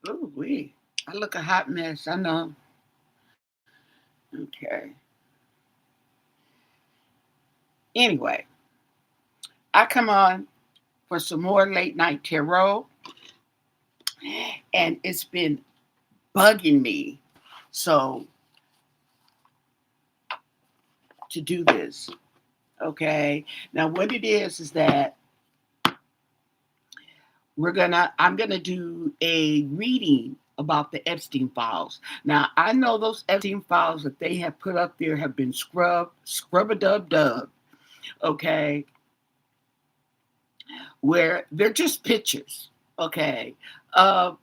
Ooh, wee. I look a hot mess. I know. Okay. Anyway, I come on for some more late night tarot, and it's been bugging me. So to do this, okay. Now, what it is that I'm gonna do a reading about the Epstein files. Now, I know those Epstein files that they have put up there have been scrub a dub dub, okay, where they're just pictures, okay, of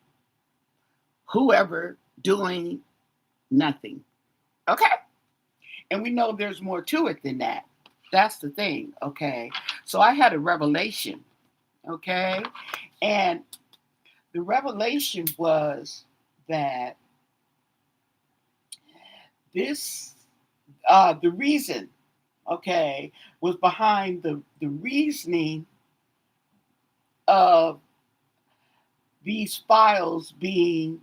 whoever doing nothing, okay, and we know there's more to it than that. That's the thing, okay. So I had a revelation, okay, and the revelation was that this the reason, okay, was behind the reasoning of these files being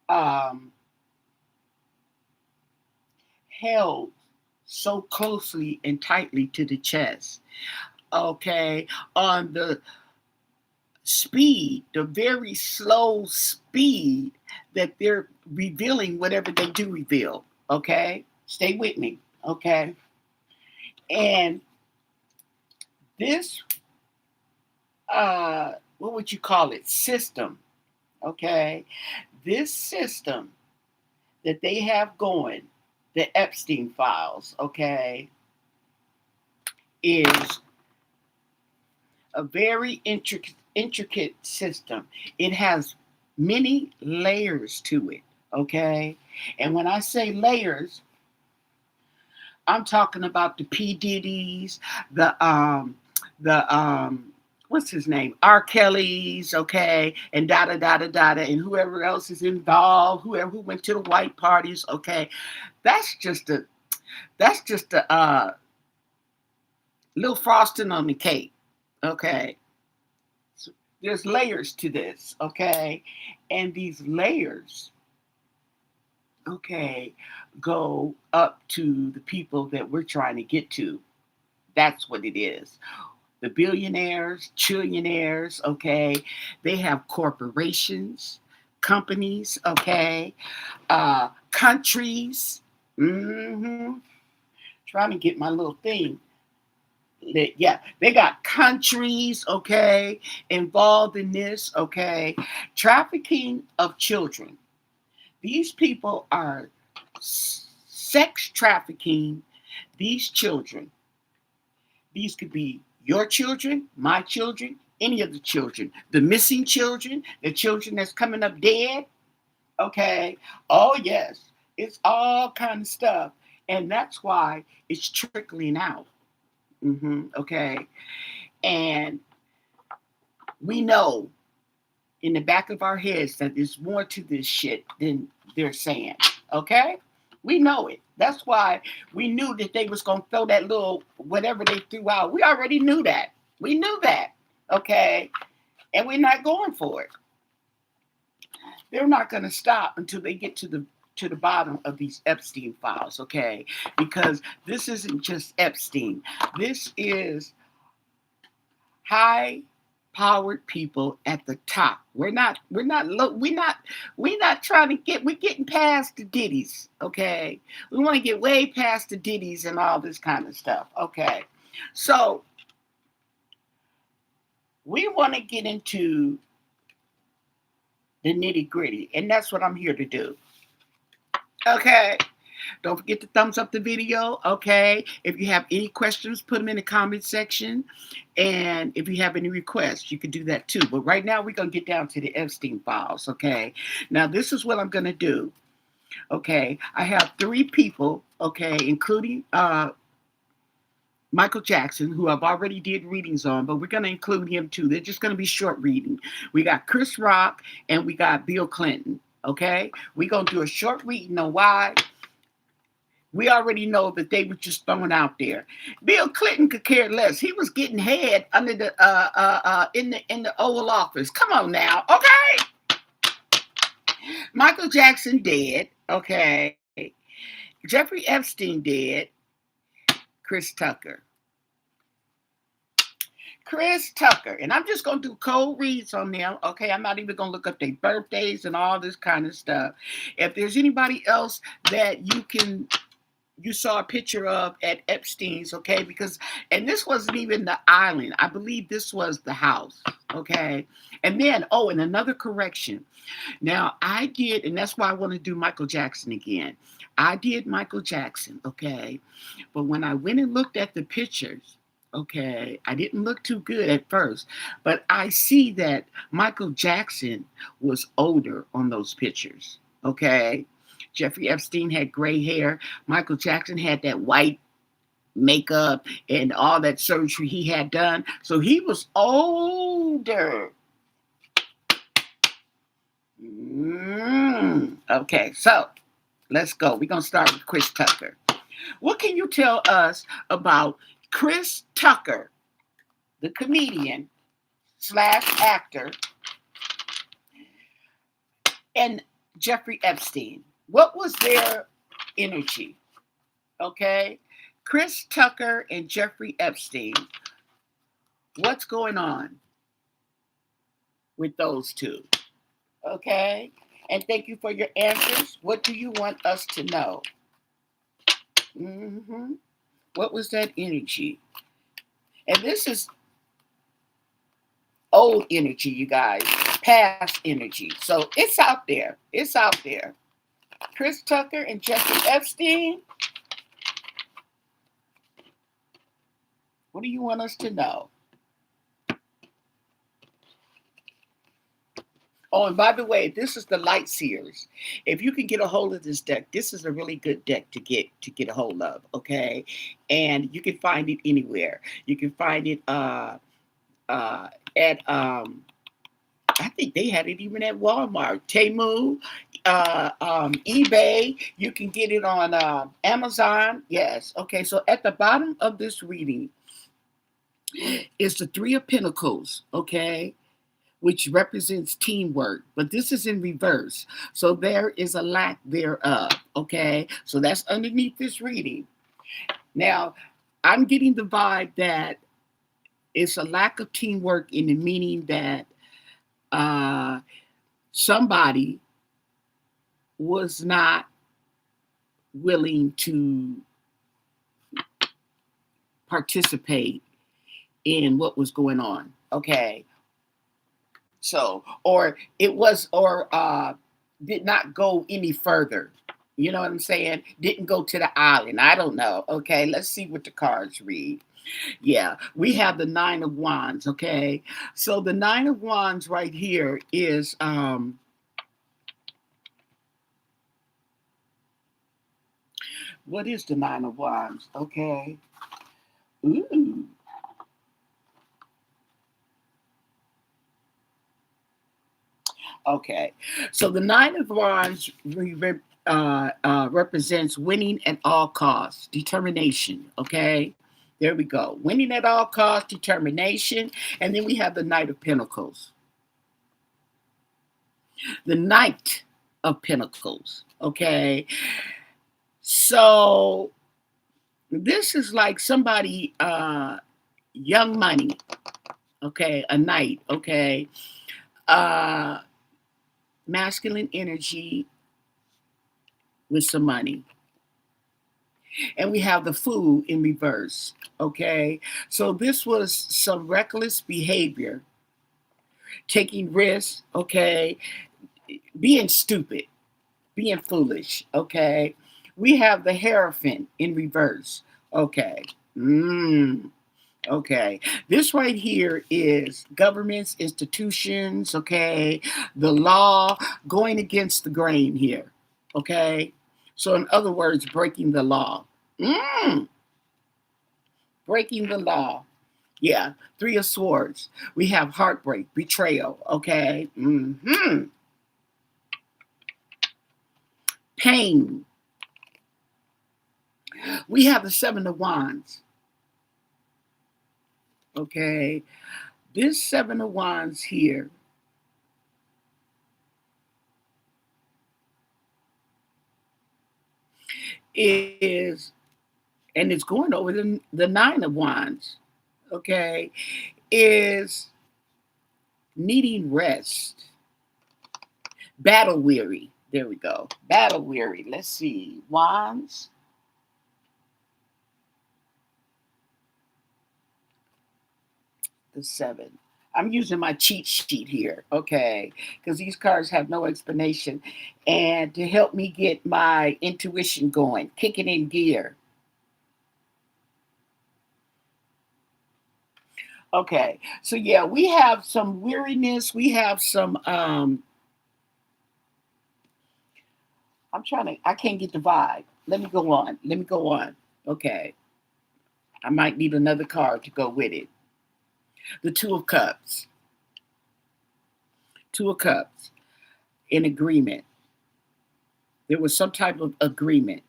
um, held so closely and tightly to the chest, okay, on the speed, the very slow speed that they're revealing whatever they do reveal, okay. Stay with me, okay. And this what would you call it, system, okay, this system that they have going, the Epstein files, okay, is a very intricate system. It has many layers to it, okay. And when I say layers, I'm talking about the P Diddy's, the what's his name, R. Kelly's, okay, and da da da da da da, and whoever else is involved, whoever who went to the white parties, okay. That's just a that's just a little frosting on the cake, okay. So there's layers to this, okay, and these layers, okay, go up to the people that we're trying to get to. That's what it is. The billionaires, trillionaires, okay, they have corporations, companies, okay, countries. Mm-hmm. Trying to get my little thing. Yeah, they got countries, okay, involved in this, okay. Trafficking of children. These people are sex trafficking these children. These could be your children, my children, any of the children, the missing children, the children that's coming up dead. Okay. Oh yes, it's all kind of stuff, and that's why it's trickling out. Okay, and we know in the back of our heads that there's more to this shit than they're saying. Okay, we know it. That's why we knew that they was gonna throw that little whatever they threw out. We already knew that. We knew that. Okay, and we're not going for it. They're not gonna stop until they get to the bottom of these Epstein files. Okay, because this isn't just Epstein. This is high powered people at the top. We're not trying to get, we're getting past the ditties, okay? We want to get way past the ditties and all this kind of stuff, okay? So we want to get into the nitty gritty, and that's what I'm here to do, okay? Don't forget to thumbs up the video, okay? If you have any questions, put them in the comment section. And if you have any requests, you can do that too. But right now, we're going to get down to the Epstein files, okay? Now, this is what I'm going to do, okay? I have 3 people, okay, including Michael Jackson, who I've already did readings on, but we're going to include him too. They're just going to be short reading. We got Chris Rock and we got Bill Clinton, okay? We're going to do a short reading on why. We already know that they were just thrown out there. Bill Clinton could care less. He was getting head under the in the Oval Office. Come on now, okay? Michael Jackson dead. Okay. Jeffrey Epstein dead. Chris Tucker. Chris Tucker. And I'm just going to do cold reads on them. Okay. I'm not even going to look up their birthdays and all this kind of stuff. If there's anybody else that you saw a picture of at Epstein's, okay? Because, and this wasn't even the island. I believe this was the house, okay? And then, oh, and another correction. Now, I did, and that's why I want to do Michael Jackson again. I did Michael Jackson, okay? But when I went and looked at the pictures, okay, I didn't look too good at first, but I see that Michael Jackson was older on those pictures, okay? Jeffrey Epstein had gray hair. Michael Jackson had that white makeup and all that surgery he had done. So he was older. Okay, so let's go. We're going to start with Chris Tucker. What can you tell us about Chris Tucker, the comedian slash actor, and Jeffrey Epstein? What was their energy? Okay, Chris Tucker and Jeffrey Epstein. What's going on with those two? Okay, and thank you for your answers. What do you want us to know? What was that energy? And this is old energy, you guys, past energy. So it's out there. It's out there. Chris Tucker and Jeffrey Epstein. What do you want us to know? Oh, and by the way, this is the Light Seers. If you can get a hold of this deck, this is a really good deck to get a hold of. Okay, and you can find it anywhere. You can find it at I think they had it even at Walmart, Temu, eBay. You can get it on Amazon. Yes. Okay. So at the bottom of this reading is the Three of Pentacles. Okay, which represents teamwork, but this is in reverse. So there is a lack thereof. Okay. So that's underneath this reading. Now, I'm getting the vibe that it's a lack of teamwork in the meaning that somebody was not willing to participate in what was going on. Okay. So, or it was, or did not go any further. You know what I'm saying? Didn't go to the island. I don't know. Okay. Let's see what the cards read. Yeah, we have the Nine of Wands, okay? So the Nine of Wands right here is what is the Nine of Wands? Okay. Ooh. Okay. So the Nine of Wands represents winning at all costs, determination, okay? There we go. Winning at all costs, determination. And then we have the Knight of Pentacles. The Knight of Pentacles. Okay. So this is like somebody, young money. Okay. A knight. Okay. Masculine energy with some money. And we have the Fool in reverse. Okay. So this was some reckless behavior, taking risks. Okay. Being stupid, being foolish. Okay. We have the Hierophant in reverse. Okay. Okay. This right here is governments, institutions, okay, the law, going against the grain here. Okay. So in other words, breaking the law. Breaking the law. Yeah. Three of Swords. We have heartbreak, betrayal. Okay. Pain. We have the Seven of Wands. Okay. This Seven of Wands here is, and it's going over the Nine of Wands, okay, is needing rest, battle weary. There we go. Battle weary. Let's see. Wands, the seven. I'm using my cheat sheet here, okay, because these cards have no explanation. And to help me get my intuition going, kick it in gear. Okay, so yeah, we have some weariness. We have some, I can't get the vibe. Let me go on. Let me go on. Okay, I might need another card to go with it. The Two of Cups. Two of Cups. In agreement. There was some type of agreement.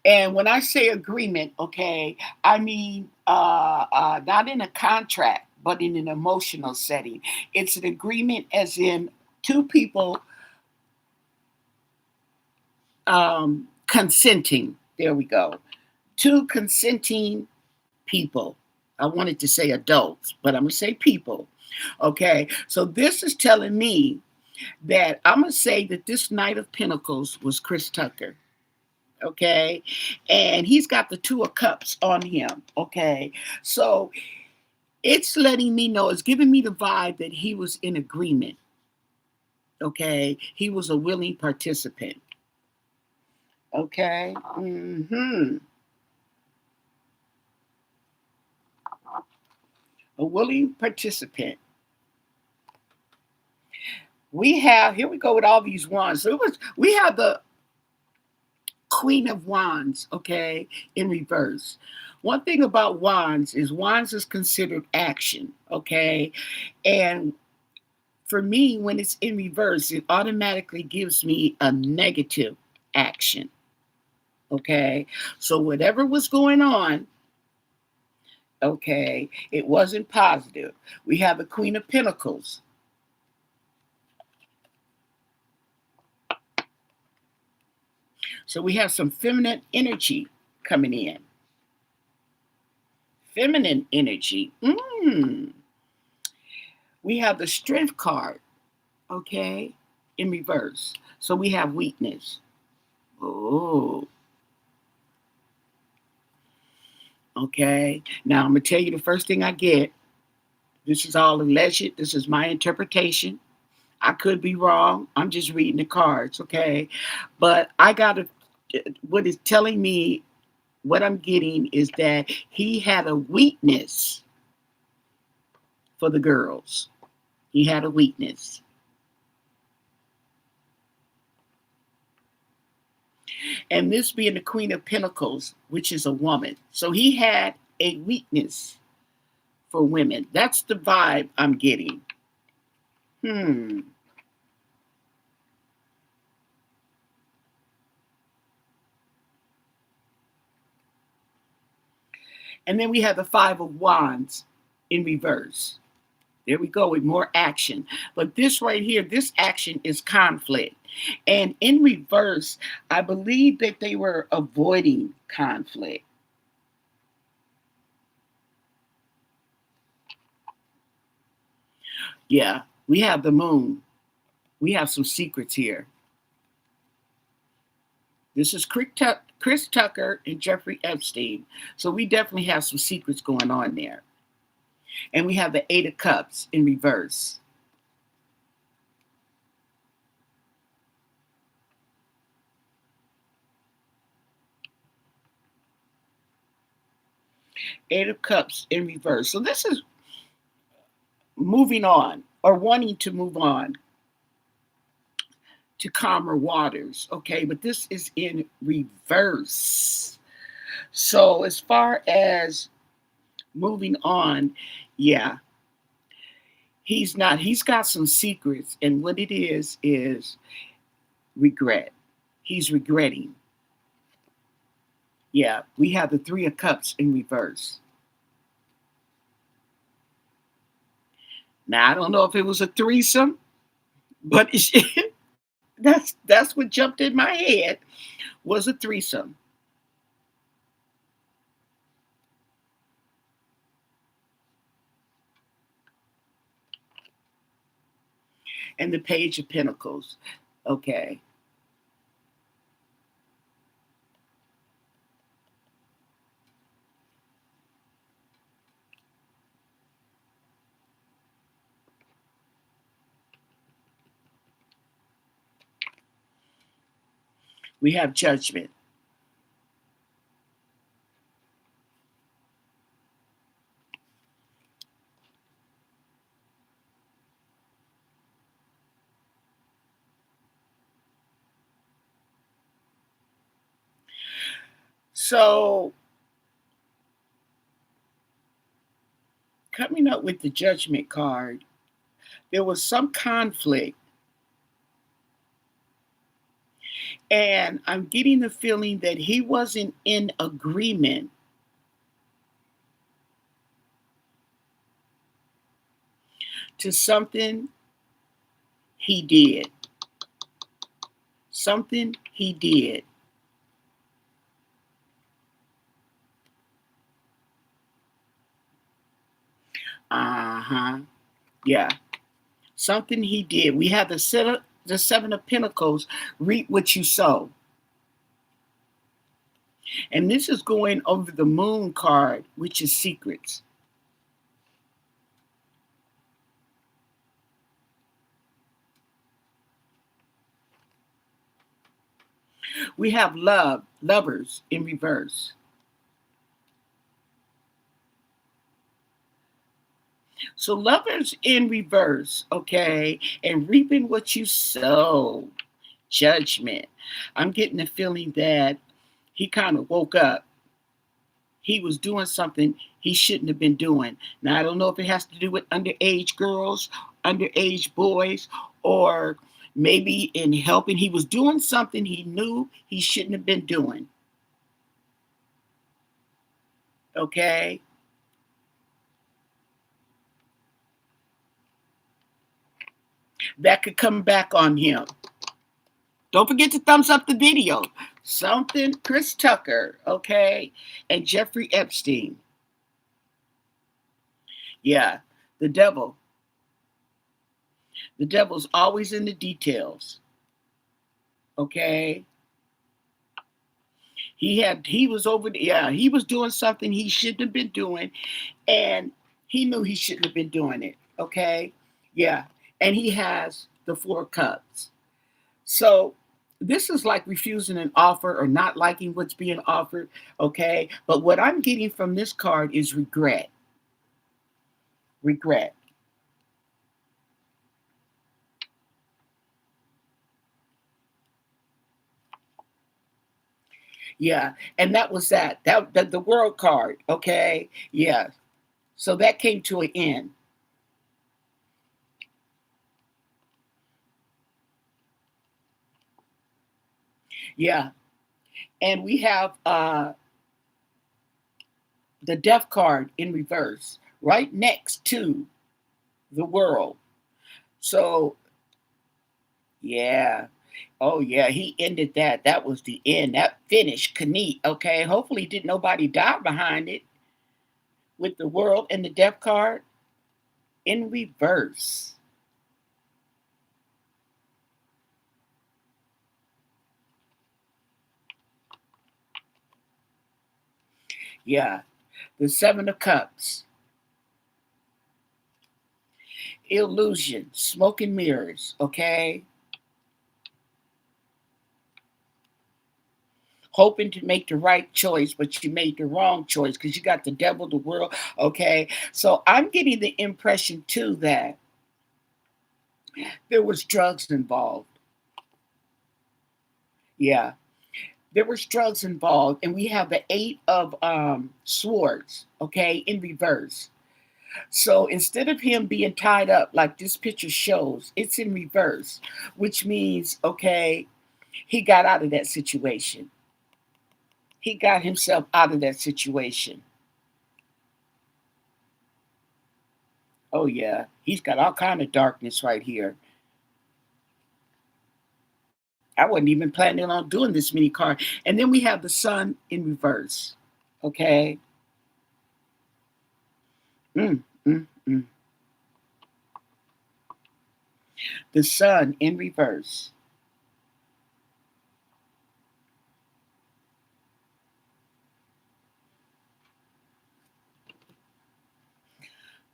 And when I say agreement, okay, I mean not in a contract, but in an emotional setting. It's an agreement as in two people consenting. There we go. Two consenting people. I wanted to say adults, but I'm going to say people. Okay, so this is telling me that I'm going to say that this Knight of Pentacles was Chris Tucker. Okay, and he's got the Two of Cups on him. Okay, so it's letting me know, it's giving me the vibe that he was in agreement. Okay, he was a willing participant. Okay, a willing participant. We have, here we go with all these wands. So we have the Queen of Wands, okay, in reverse. One thing about wands is considered action, okay? And for me, when it's in reverse, it automatically gives me a negative action, okay? So whatever was going on, okay, it wasn't positive. We have the Queen of Pentacles. So we have some feminine energy coming in. Feminine energy. We have the Strength card, okay, in reverse. So we have weakness. Oh, okay. Now I'm going to tell you the first thing I get. This is all alleged. This is my interpretation. I could be wrong. I'm just reading the cards, okay? But I got to, what is telling me, what I'm getting is that he had a weakness for the girls. He had a weakness. And this being the Queen of Pentacles, which is a woman. So he had a weakness for women. That's the vibe I'm getting. And then we have the Five of Wands in reverse. There we go with more action. But this right here, this action is conflict. And in reverse, I believe that they were avoiding conflict. Yeah, we have the Moon. We have some secrets here. This is Chris Tucker and Jeffrey Epstein. So we definitely have some secrets going on there. And we have the Eight of Cups in reverse. Eight of Cups in reverse. So this is moving on or wanting to move on to calmer waters. Okay, but this is in reverse. So as far as moving on, yeah, he's not, he's got some secrets. And what it is regret. He's regretting. Yeah, we have the Three of Cups in reverse. Now, I don't know if it was a threesome, But it, that's what jumped in my head was a threesome. And the Page of Pentacles. Okay. We have Judgment. So coming up with the Judgment card, there was some conflict, and I'm getting the feeling that he wasn't in agreement to something he did. Something he did. Uh-huh. Yeah. Something he did. We have the seven of Pentacles, reap what you sow. And this is going over the Moon card, which is secrets. We have lovers in reverse. So lovers in reverse, okay, and reaping what you sow. Judgment. I'm getting the feeling that he kind of woke up. He was doing something he shouldn't have been doing. Now I don't know if it has to do with underage girls, underage boys, or maybe in helping. He was doing something he knew he shouldn't have been doing. Okay. That could come back on him. Don't forget to thumbs up the video. Something, Chris Tucker, okay, and Jeffrey Epstein. Yeah, the devil. The devil's always in the details. Okay. He was over yeah, he was doing something he shouldn't have been doing, and he knew he shouldn't have been doing it. Okay. Yeah. And he has the Four Cups. So this is like refusing an offer or not liking what's being offered. Okay. But what I'm getting from this card is regret. Regret. Yeah. And that was that. The world card. Okay. Yeah. So that came to an end. Yeah. And we have the death card in reverse right next to the world. So yeah. Oh yeah, he ended that. That was the end. That finished Kanit. Okay. Hopefully didn't nobody die behind it with the world and the death card in reverse. Yeah. The Seven of Cups. Illusion. Smoke and mirrors. Okay. Hoping to make the right choice, but you made the wrong choice because you got the devil, the world. Okay. So I'm getting the impression too that there was drugs involved. Yeah. There was drugs involved. And we have the eight of swords, okay, in reverse. So instead of him being tied up like this picture shows, it's in reverse, which means, okay, he got out of that situation. He got himself out of that situation. Oh yeah, he's got all kind of darkness right here. I wasn't even planning on doing this many cards. And then we have the sun in reverse. Okay. Mm, mm, mm. The sun in reverse.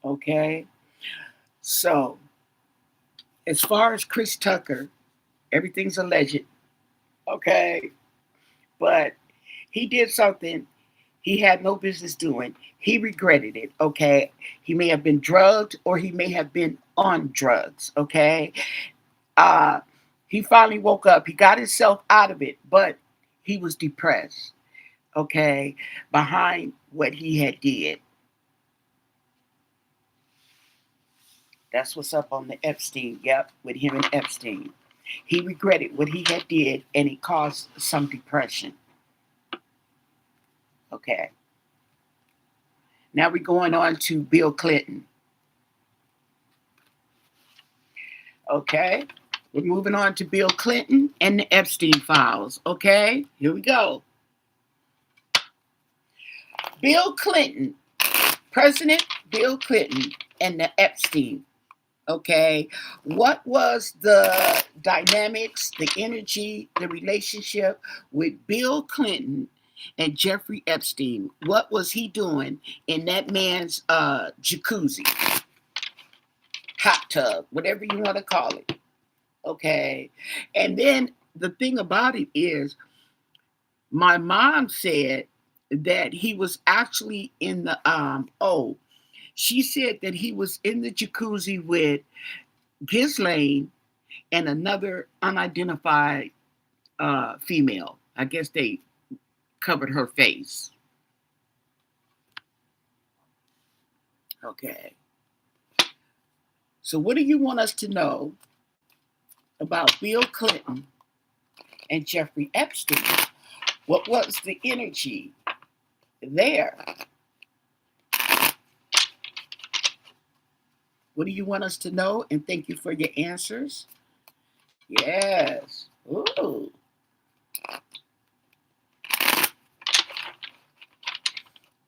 Okay. So, as far as Chris Tucker, everything's alleged. Okay. But he did something he had no business doing. He regretted it. Okay. He may have been drugged or he may have been on drugs. Okay. Uh, he finally woke up. He got himself out of it, but he was depressed. Okay. Behind what he had did. That's what's up on the Epstein. Yep, with him and Epstein. He regretted what he had did, and it caused some depression. Okay. Now we're going on to Bill Clinton. Okay. We're moving on to Bill Clinton and the Epstein files. Okay. Here we go. Bill Clinton, President Bill Clinton and the Epstein. Okay. What was the dynamics, the energy, the relationship with Bill Clinton and Jeffrey Epstein? What was he doing in that man's jacuzzi, hot tub, whatever you want to call it? Okay. And then the thing about it is, my mom said that he was actually in the she said that he was in the jacuzzi with Ghislaine and another unidentified female. I guess they covered her face. Okay. So what do you want us to know about Bill Clinton and Jeffrey Epstein? What was the energy there? What do you want us to know? And thank you for your answers. Yes. Ooh.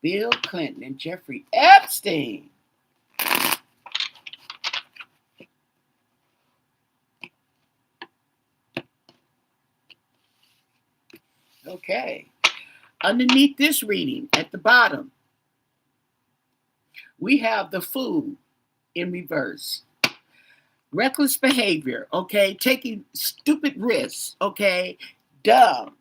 Bill Clinton and Jeffrey Epstein. Okay. Underneath this reading, at the bottom, we have the fool in reverse. Reckless behavior, okay? Taking stupid risks, okay? Dumb.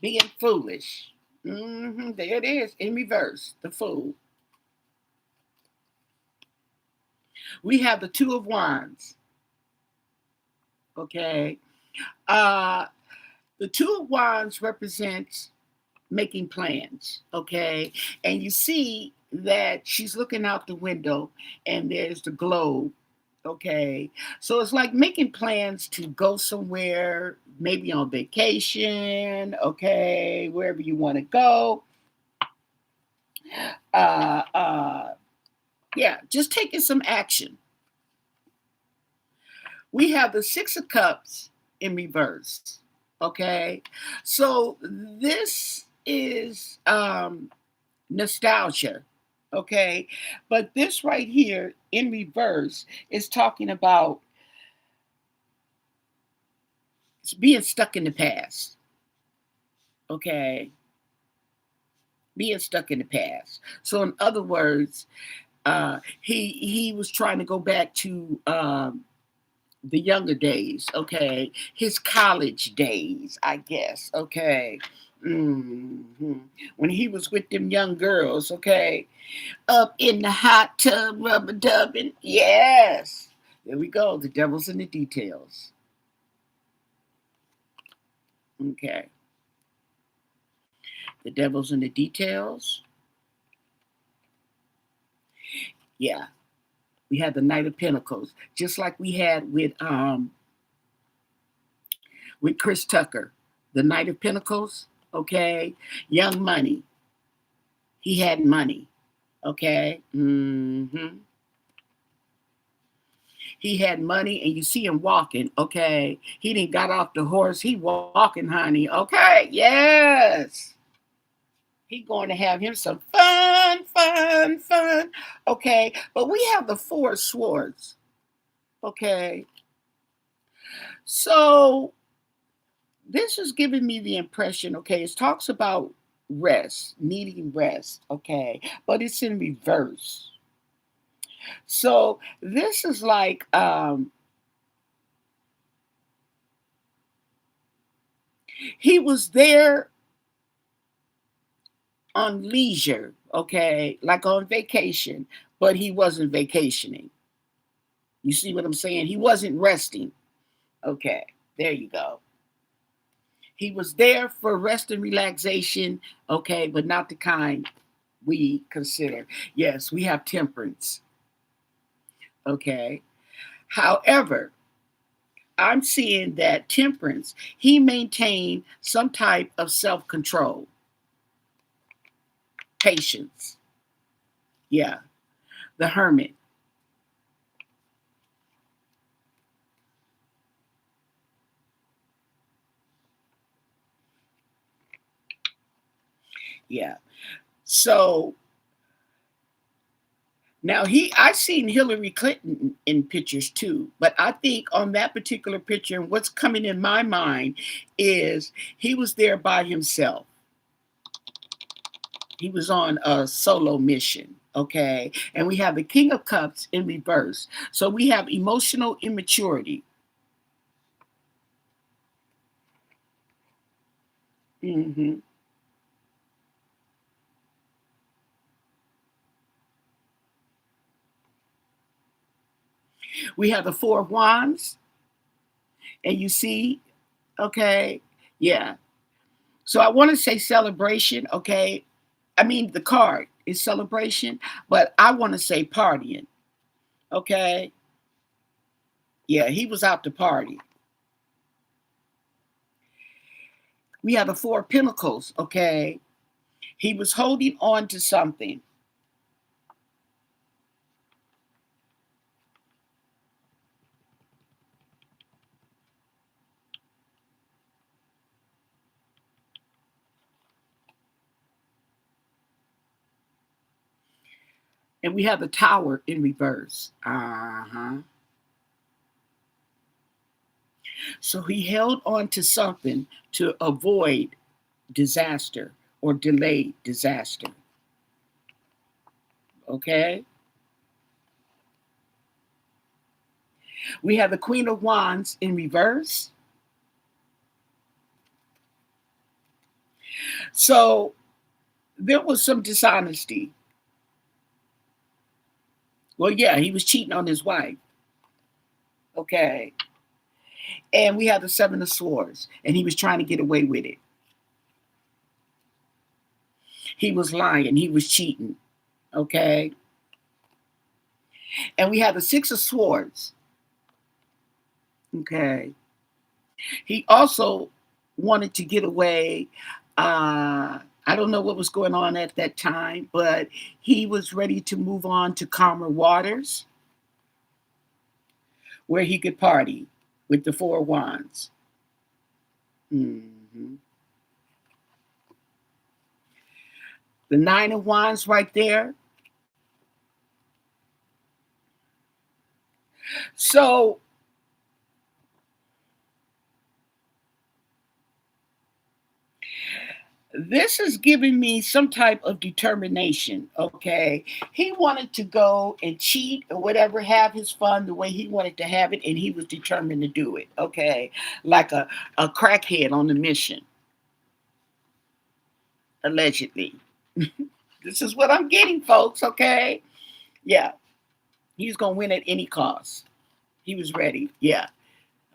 Being foolish. There it is, in reverse, the fool. We have the Two of Wands, okay? The Two of Wands represents making plans, okay? And you see that she's looking out the window and there's the globe, okay? So it's like making plans to go somewhere, maybe on vacation, okay, wherever you want to go. Yeah, just taking some action. We have the Six of Cups in reverse, okay? So this is nostalgia, okay? But this right here in reverse is talking about being stuck in the past, okay? Being stuck in the past. So in other words, he was trying to go back to the younger days, okay? His college days, I guess, okay? When he was with them young girls, okay? Up in the hot tub, rubber dubbing. Yes. There we go. The devil's in the details. Okay. The devil's in the details. Yeah. We had the Knight of Pentacles, just like we had with Chris Tucker. The Knight of Pentacles, okay? Young money. He had money, okay? He had money, and you see him walking, okay? He didn't got off the horse. He walking, honey, okay? Yes. He going to have him some fun, fun, fun, okay? But we have the four swords, okay? So this is giving me the impression, okay, it talks about rest, needing rest, okay? But it's in reverse. So this is like he was there on leisure, okay, like on vacation, but he wasn't vacationing. You see what I'm saying? He wasn't resting. Okay, there you go. He was there for rest and relaxation, okay, but not the kind we consider. Yes, we have temperance, okay. However, I'm seeing that temperance, he maintained some type of self control, patience. Yeah, the hermit. Yeah. So now I seen Hillary Clinton in pictures too, but I think on that particular picture, and what's coming in my mind is he was there by himself. He was on a solo mission. Okay. And we have the King of Cups in reverse. So we have emotional immaturity. Hmm. We have the Four of Wands, and you see, okay, yeah. So I want to say celebration, okay. I mean, the card is celebration, but I want to say partying, okay. Yeah, he was out to party. We have the Four of Pentacles, okay. He was holding on to something. And we have the Tower in reverse. Uh-huh. So he held on to something to avoid disaster or delay disaster. Okay? We have the Queen of Wands in reverse. So there was some dishonesty. Well, yeah, he was cheating on his wife. Okay. And we have the Seven of Swords, and he was trying to get away with it. He was lying, he was cheating. Okay. And we have the Six of Swords. Okay. He also wanted to get away. I don't know what was going on at that time, but he was ready to move on to calmer waters where he could party with the Four Wands. Mhm. The Nine of Wands right there. So this is giving me some type of determination. Okay. He wanted to go and cheat or whatever, have his fun the way he wanted to have it, and he was determined to do it. Okay. Like a crackhead on a mission, allegedly. This is what I'm getting, folks. Okay. Yeah. He's going to win at any cost. He was ready. Yeah.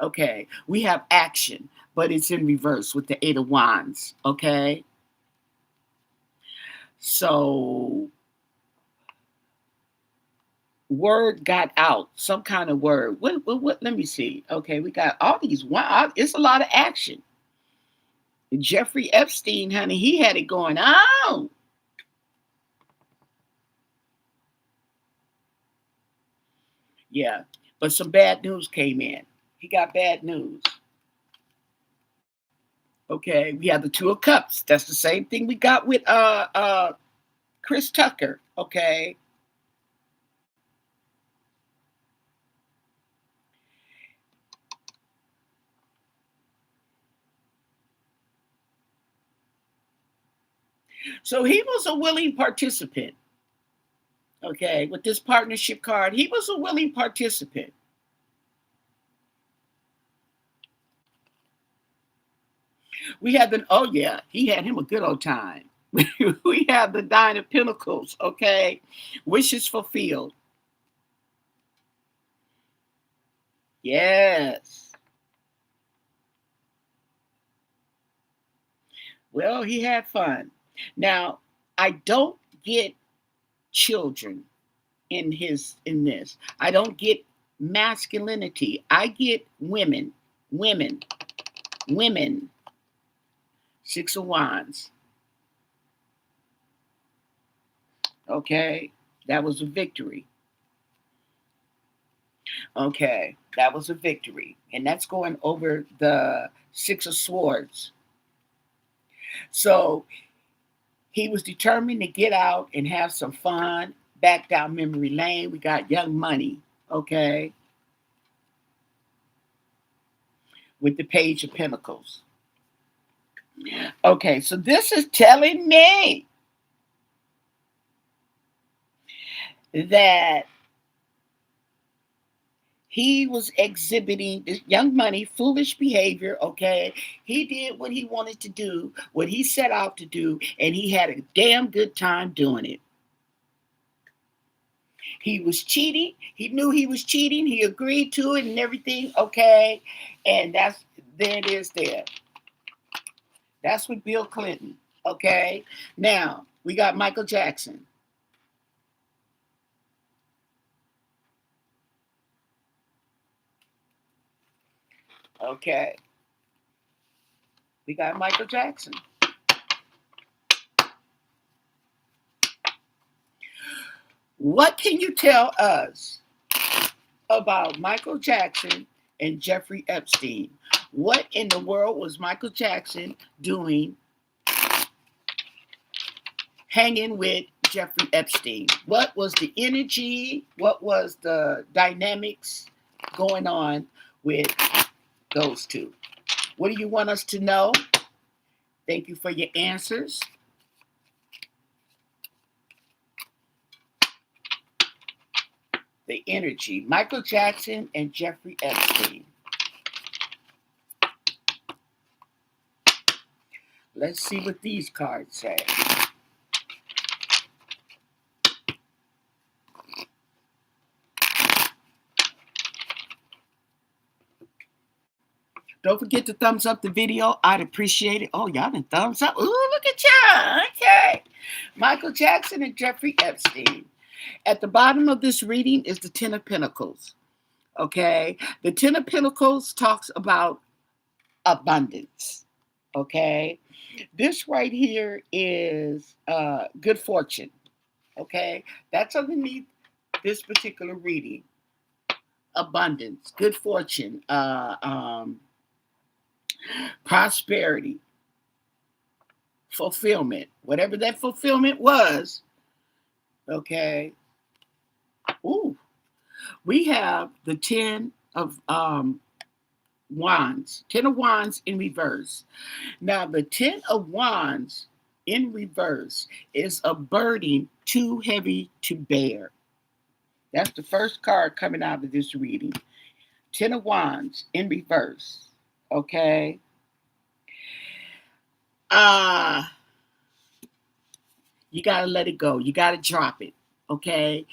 Okay. We have action, but it's in reverse with the Eight of Wands. Okay. So word got out, some kind of word. What? Let me see. Okay, we got all these. Wow, it's a lot of action. Jeffrey Epstein, honey, he had it going on. Yeah, But some bad news came in. He got bad news. Okay, we have the Two of Cups. That's the same thing we got with Chris Tucker. Okay. So he was a willing participant. Okay, with this partnership card, he was a willing participant. We had the, oh yeah, he had him a good old time. We have the Nine of Pentacles, okay? Wishes fulfilled. Yes. Well, he had fun. Now, I don't get children in this. I don't get masculinity. I get women, women, women. Six of Wands. Okay, that was a victory. Okay, that was a victory. And that's going over the Six of Swords. So he was determined to get out and have some fun. Back down memory lane. We got Young Money. Okay, with the Page of Pentacles. Okay, so this is telling me that he was exhibiting this Young Money foolish behavior. Okay, he did what he wanted to do, what he set out to do, and he had a damn good time doing it. He was cheating. He knew he was cheating. He agreed to it and everything. Okay, and that's, there it is. There, that's with Bill Clinton. Okay, now we got Michael Jackson. Okay, we got Michael Jackson. What can you tell us about Michael Jackson and Jeffrey Epstein? What in the world was Michael Jackson doing hanging with Jeffrey Epstein? What was the energy? What was the dynamics going on with those two? What do you want us to know? Thank you for your answers. The energy, Michael Jackson and Jeffrey Epstein. Let's see what these cards say. Don't forget to thumbs up the video. I'd appreciate it. Oh, y'all done thumbs up. Ooh, look at y'all. Okay. Michael Jackson and Jeffrey Epstein. At the bottom of this reading is the Ten of Pentacles. Okay. The Ten of Pentacles talks about abundance. Okay. This right here is good fortune. Okay. That's underneath this particular reading. Abundance, good fortune, prosperity, fulfillment, whatever that fulfillment was. Okay. Ooh, we have the Ten of Wands, Ten of Wands in reverse. Now, the Ten of Wands in reverse is a burden too heavy to bear. That's the first card coming out of this reading. Ten of Wands in reverse. Okay. You got to let it go. You got to drop it. Okay.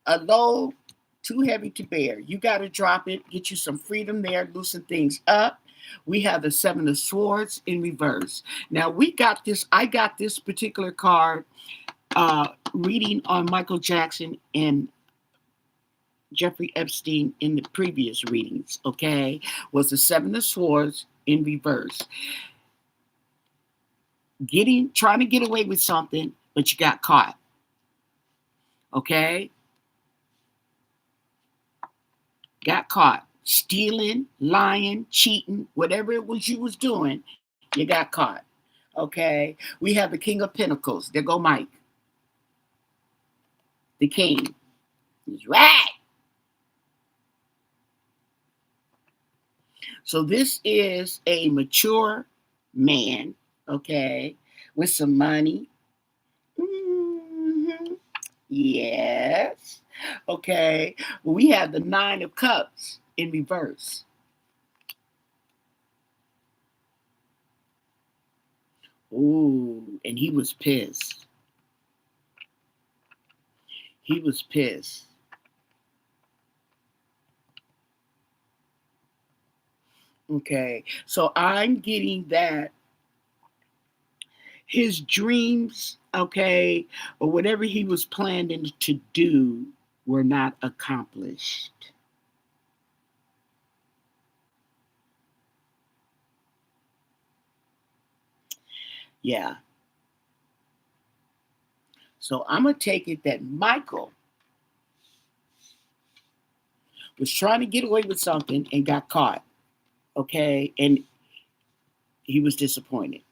A load too heavy to bear. You got to drop it. Get you some freedom there. Loosen things up. We have the Seven of Swords in reverse. Now we got this. I got this particular card reading on Michael Jackson and Jeffrey Epstein in the previous readings. Okay. Was the Seven of Swords in reverse. Trying to get away with something, but you got caught. Okay. got caught. Stealing, lying, cheating, whatever it was you was doing, you got caught. Okay? We have the King of Pentacles. There go Mike, the king. He's right. So this is a mature man, okay, with some money. hmm Yes. Okay. Well, we have the Nine of Cups in reverse. Ooh, and he was pissed. He was pissed. Okay. So I'm getting that his dreams, okay, or whatever he was planning to do were not accomplished. Yeah. So I'm going to take it that Michael was trying to get away with something and got caught, okay, and he was disappointed.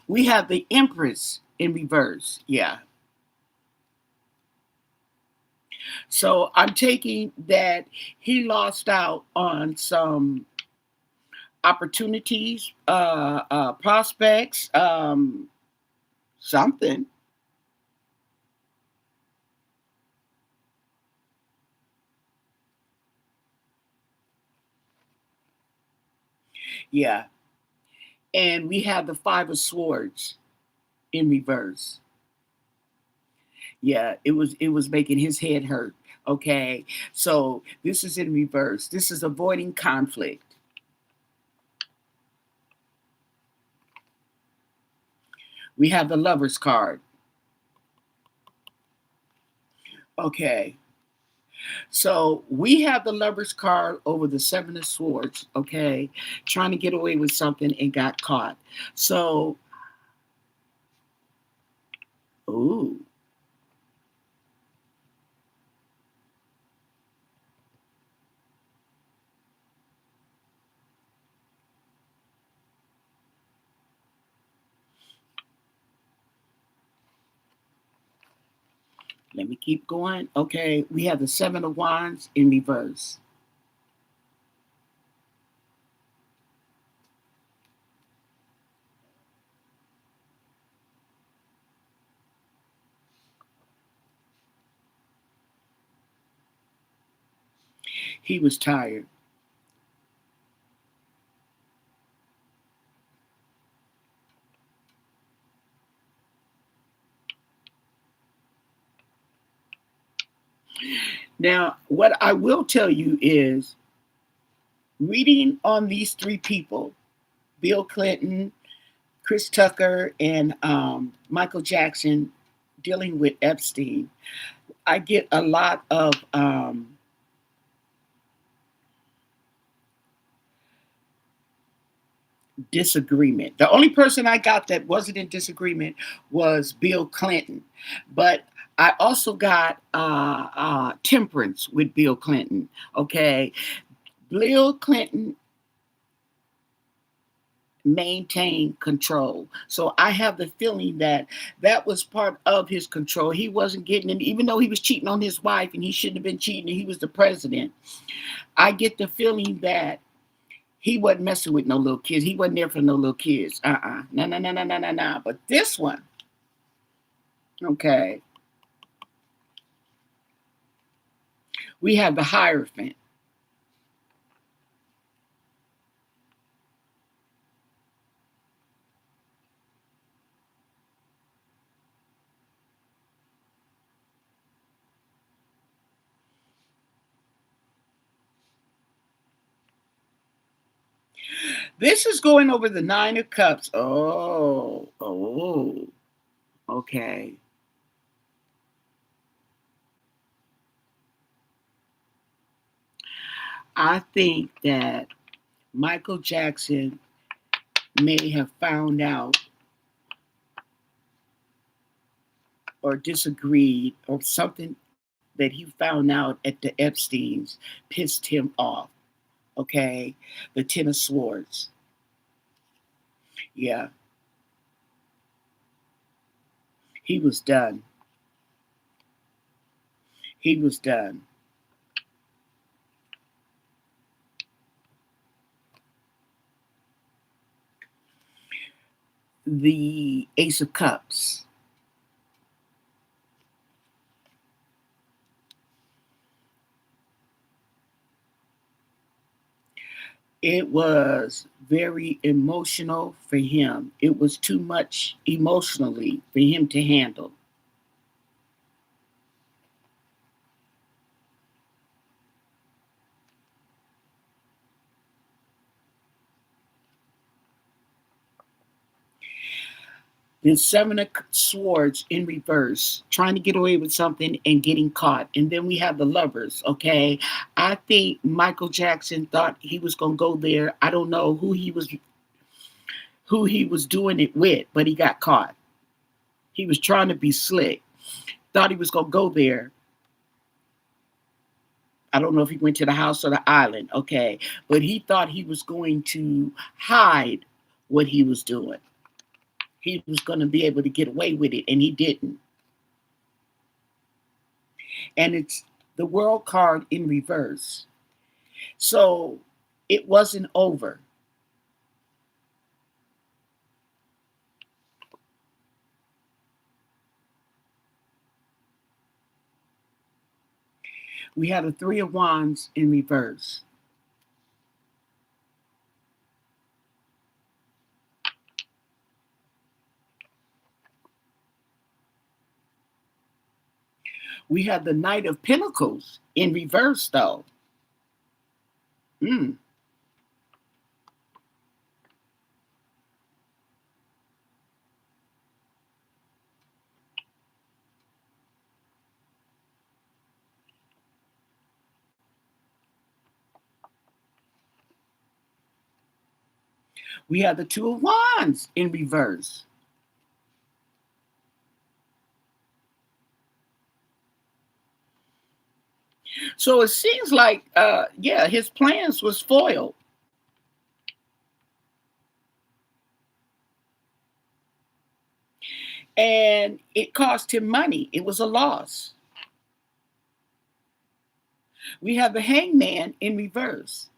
We have the Empress in reverse. Yeah. So I'm taking that he lost out on some opportunities, prospects, something. Yeah. And we have the Five of Swords in reverse. Yeah, it was making his head hurt. Okay. So this is in reverse. This is avoiding conflict. We have the Lover's card. Okay. So we have the Lover's card over the Seven of Swords, okay, trying to get away with something and got caught. So, ooh, let me keep going. Okay, we have the Seven of Wands in reverse. He was tired. Now, what I will tell you is reading on these three people, Bill Clinton, Chris Tucker, and Michael Jackson, dealing with Epstein, I get a lot of disagreement. The only person I got that wasn't in disagreement was Bill Clinton, but I also got temperance with Bill Clinton. Okay, Bill Clinton maintained control, so I have the feeling that that was part of his control. He wasn't getting it, even though he was cheating on his wife, and he shouldn't have been cheating. And he was the president. I get the feeling that he wasn't messing with no little kids. He wasn't there for no little kids. No, no, no, no, no, no, no. But this one, okay, we have the Hierophant. This is going over the Nine of Cups. Oh, okay. I think that Michael Jackson may have found out or disagreed or something that he found out at the Epstein's pissed him off. Okay, the Ten of Swords. Yeah, he was done. He was done. The Ace of Cups. It was very emotional for him. It was too much emotionally for him to handle. The Seven of Swords in reverse, trying to get away with something and getting caught. And then we have the Lovers, okay? I think Michael Jackson thought he was going to go there. I don't know who he was doing it with, but he got caught. He was trying to be slick. Thought he was going to go there. I don't know if he went to the house or the island, okay? But he thought he was going to hide what he was doing. He was going to be able to get away with it, and he didn't. And it's the World card in reverse. So it wasn't over. We had the Three of Wands in reverse. We had the Knight of Pentacles in reverse, though. Mm. We had the Two of Wands in reverse. So it seems like, yeah, his plans was foiled. And it cost him money. It was a loss. We have the Hangman in reverse.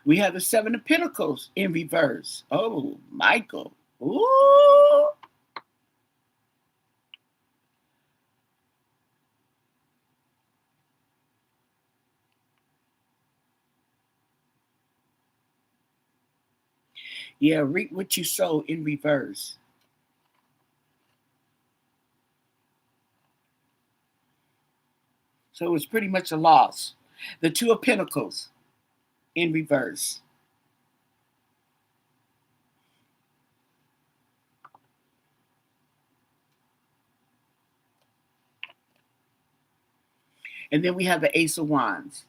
We have the Seven of Pentacles in reverse. Oh, Michael. Ooh. Yeah, reap what you sow in reverse. So it was pretty much a loss. The Two of Pentacles in reverse. And then we have the Ace of Wands.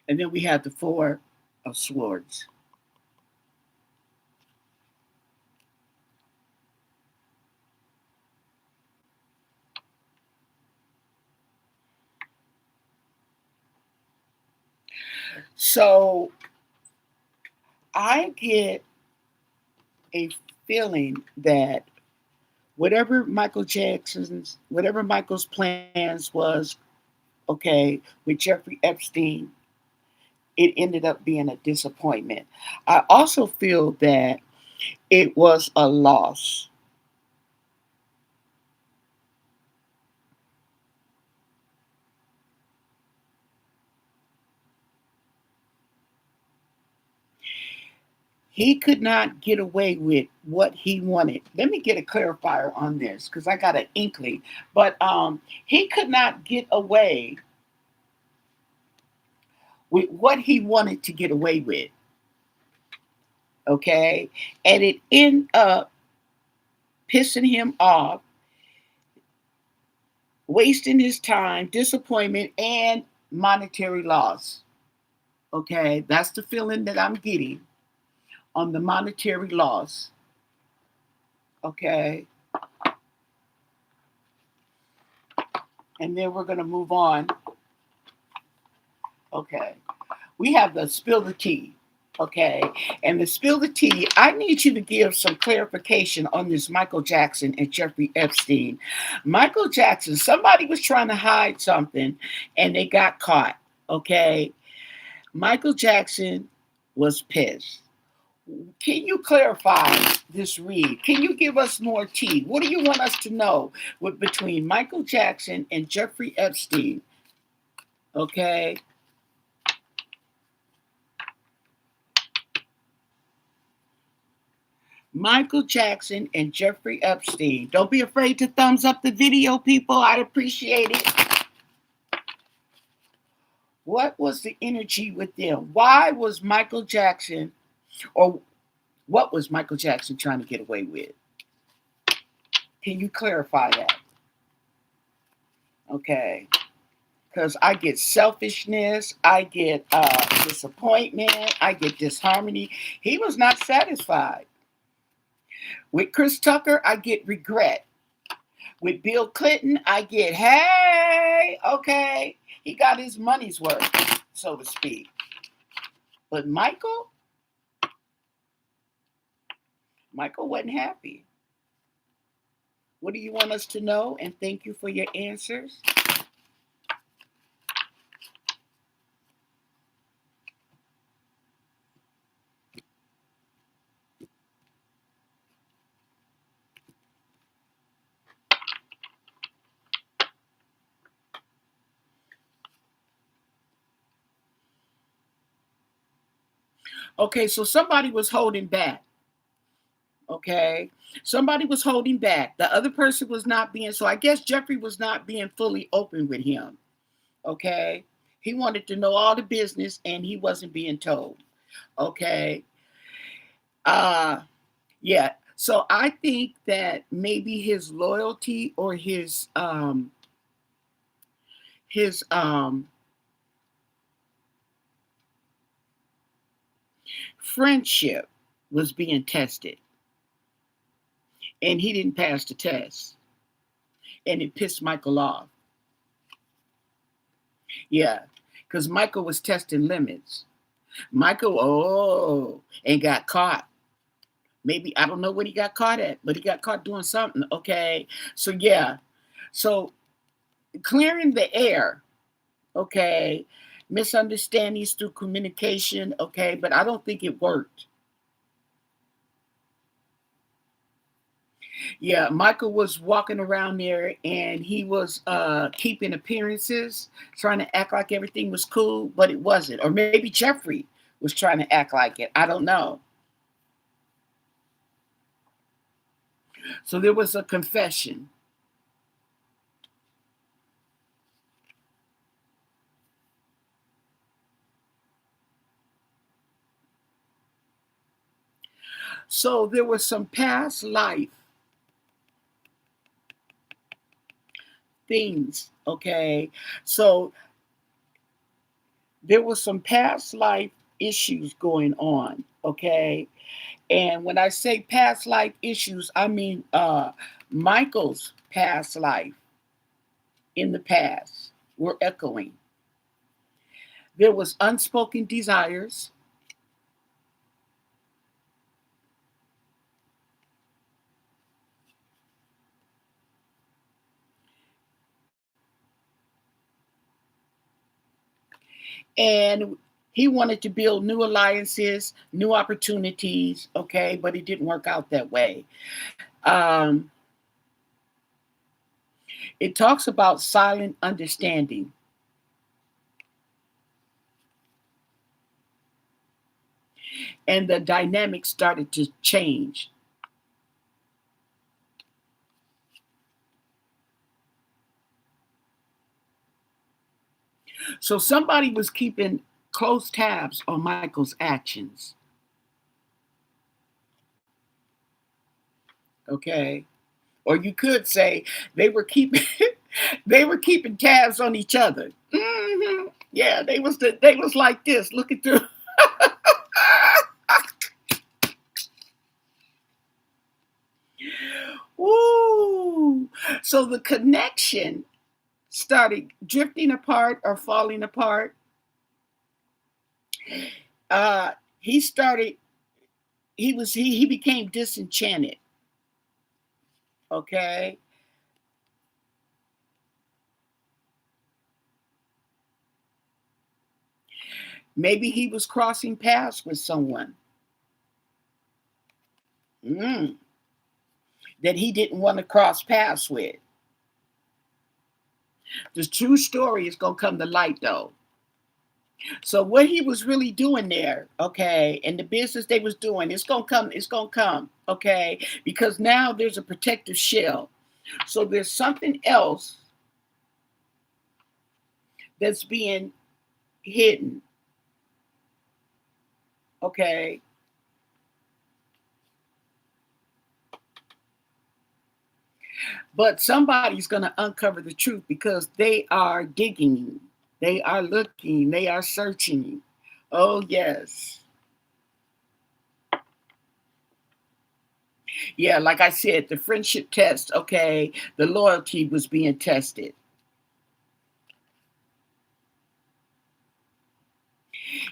And then we have the Four of Swords. So I get a feeling that whatever Michael's plans was, okay, with Jeffrey Epstein, it ended up being a disappointment. I also feel that it was a loss. He could not get away with what he wanted. Let me get a clarifier on this because I got an inkling. But he could not get away with what he wanted to get away with. Okay. And it ended up pissing him off, wasting his time, disappointment, and monetary loss. Okay. That's the feeling that I'm getting on the monetary loss. Okay. And then we're going to move on. Okay. We have the spill the tea. Okay. And the spill the tea, I need you to give some clarification on this Michael Jackson and Jeffrey Epstein. Michael Jackson, somebody was trying to hide something and they got caught. Okay. Michael Jackson was pissed. Can you clarify this read? Can you give us more tea? What do you want us to know with between Michael Jackson and Jeffrey Epstein? Okay. Michael Jackson and Jeffrey Epstein. Don't be afraid to thumbs up the video, people. I'd appreciate it. What was the energy with them? Why was Michael Jackson, or what was Michael Jackson trying to get away with? Can you clarify that? Okay. Because I get selfishness, I get disappointment, I get disharmony. He was not satisfied. With Chris Tucker, I get regret. With Bill Clinton, I get, hey, okay, he got his money's worth, so to speak. But Michael wasn't happy. What do you want us to know? And thank you for your answers. Okay, so somebody was holding back. Okay, somebody was holding back. The other person was not being, so I guess Jeffrey was not being fully open with him. Okay, he wanted to know all the business and he wasn't being told. Okay, uh, yeah. So I think that maybe his loyalty or his friendship was being tested, and he didn't pass the test, and it pissed Michael off. Yeah, because Michael was testing limits. Michael, and got caught. Maybe I don't know what he got caught at, but he got caught doing something. Okay, so yeah, so clearing the air. Okay, misunderstandings through communication. Okay, but I don't think it worked. Yeah, Michael was walking around there and he was keeping appearances, trying to act like everything was cool, but it wasn't. Or maybe Jeffrey was trying to act like it. I don't know. So there was a confession. So there was some past life things, okay? So there was some past life issues going on, okay? And when I say past life issues, I mean Michael's past life in the past were echoing. There was unspoken desires. And he wanted to build new alliances, new opportunities, okay, but it didn't work out that way. Um, it talks about silent understanding, and the dynamic started to change. So somebody was keeping close tabs on Michael's actions, okay? Or you could say they were keeping they were keeping tabs on each other. Yeah, they was like this, looking through. Woo! So the connection started drifting apart or falling apart. Uh, he started. He became disenchanted. Okay, maybe he was crossing paths with someone mm, that he didn't want to cross paths with. The true story is gonna come to light though. So what he was really doing there, okay, and the business they was doing, it's gonna come, okay, because now there's a protective shell. So there's something else that's being hidden, okay. But somebody's gonna uncover the truth because they are digging, they are looking, they are searching. Oh yes. Yeah, like I said, the friendship test, okay, the loyalty was being tested.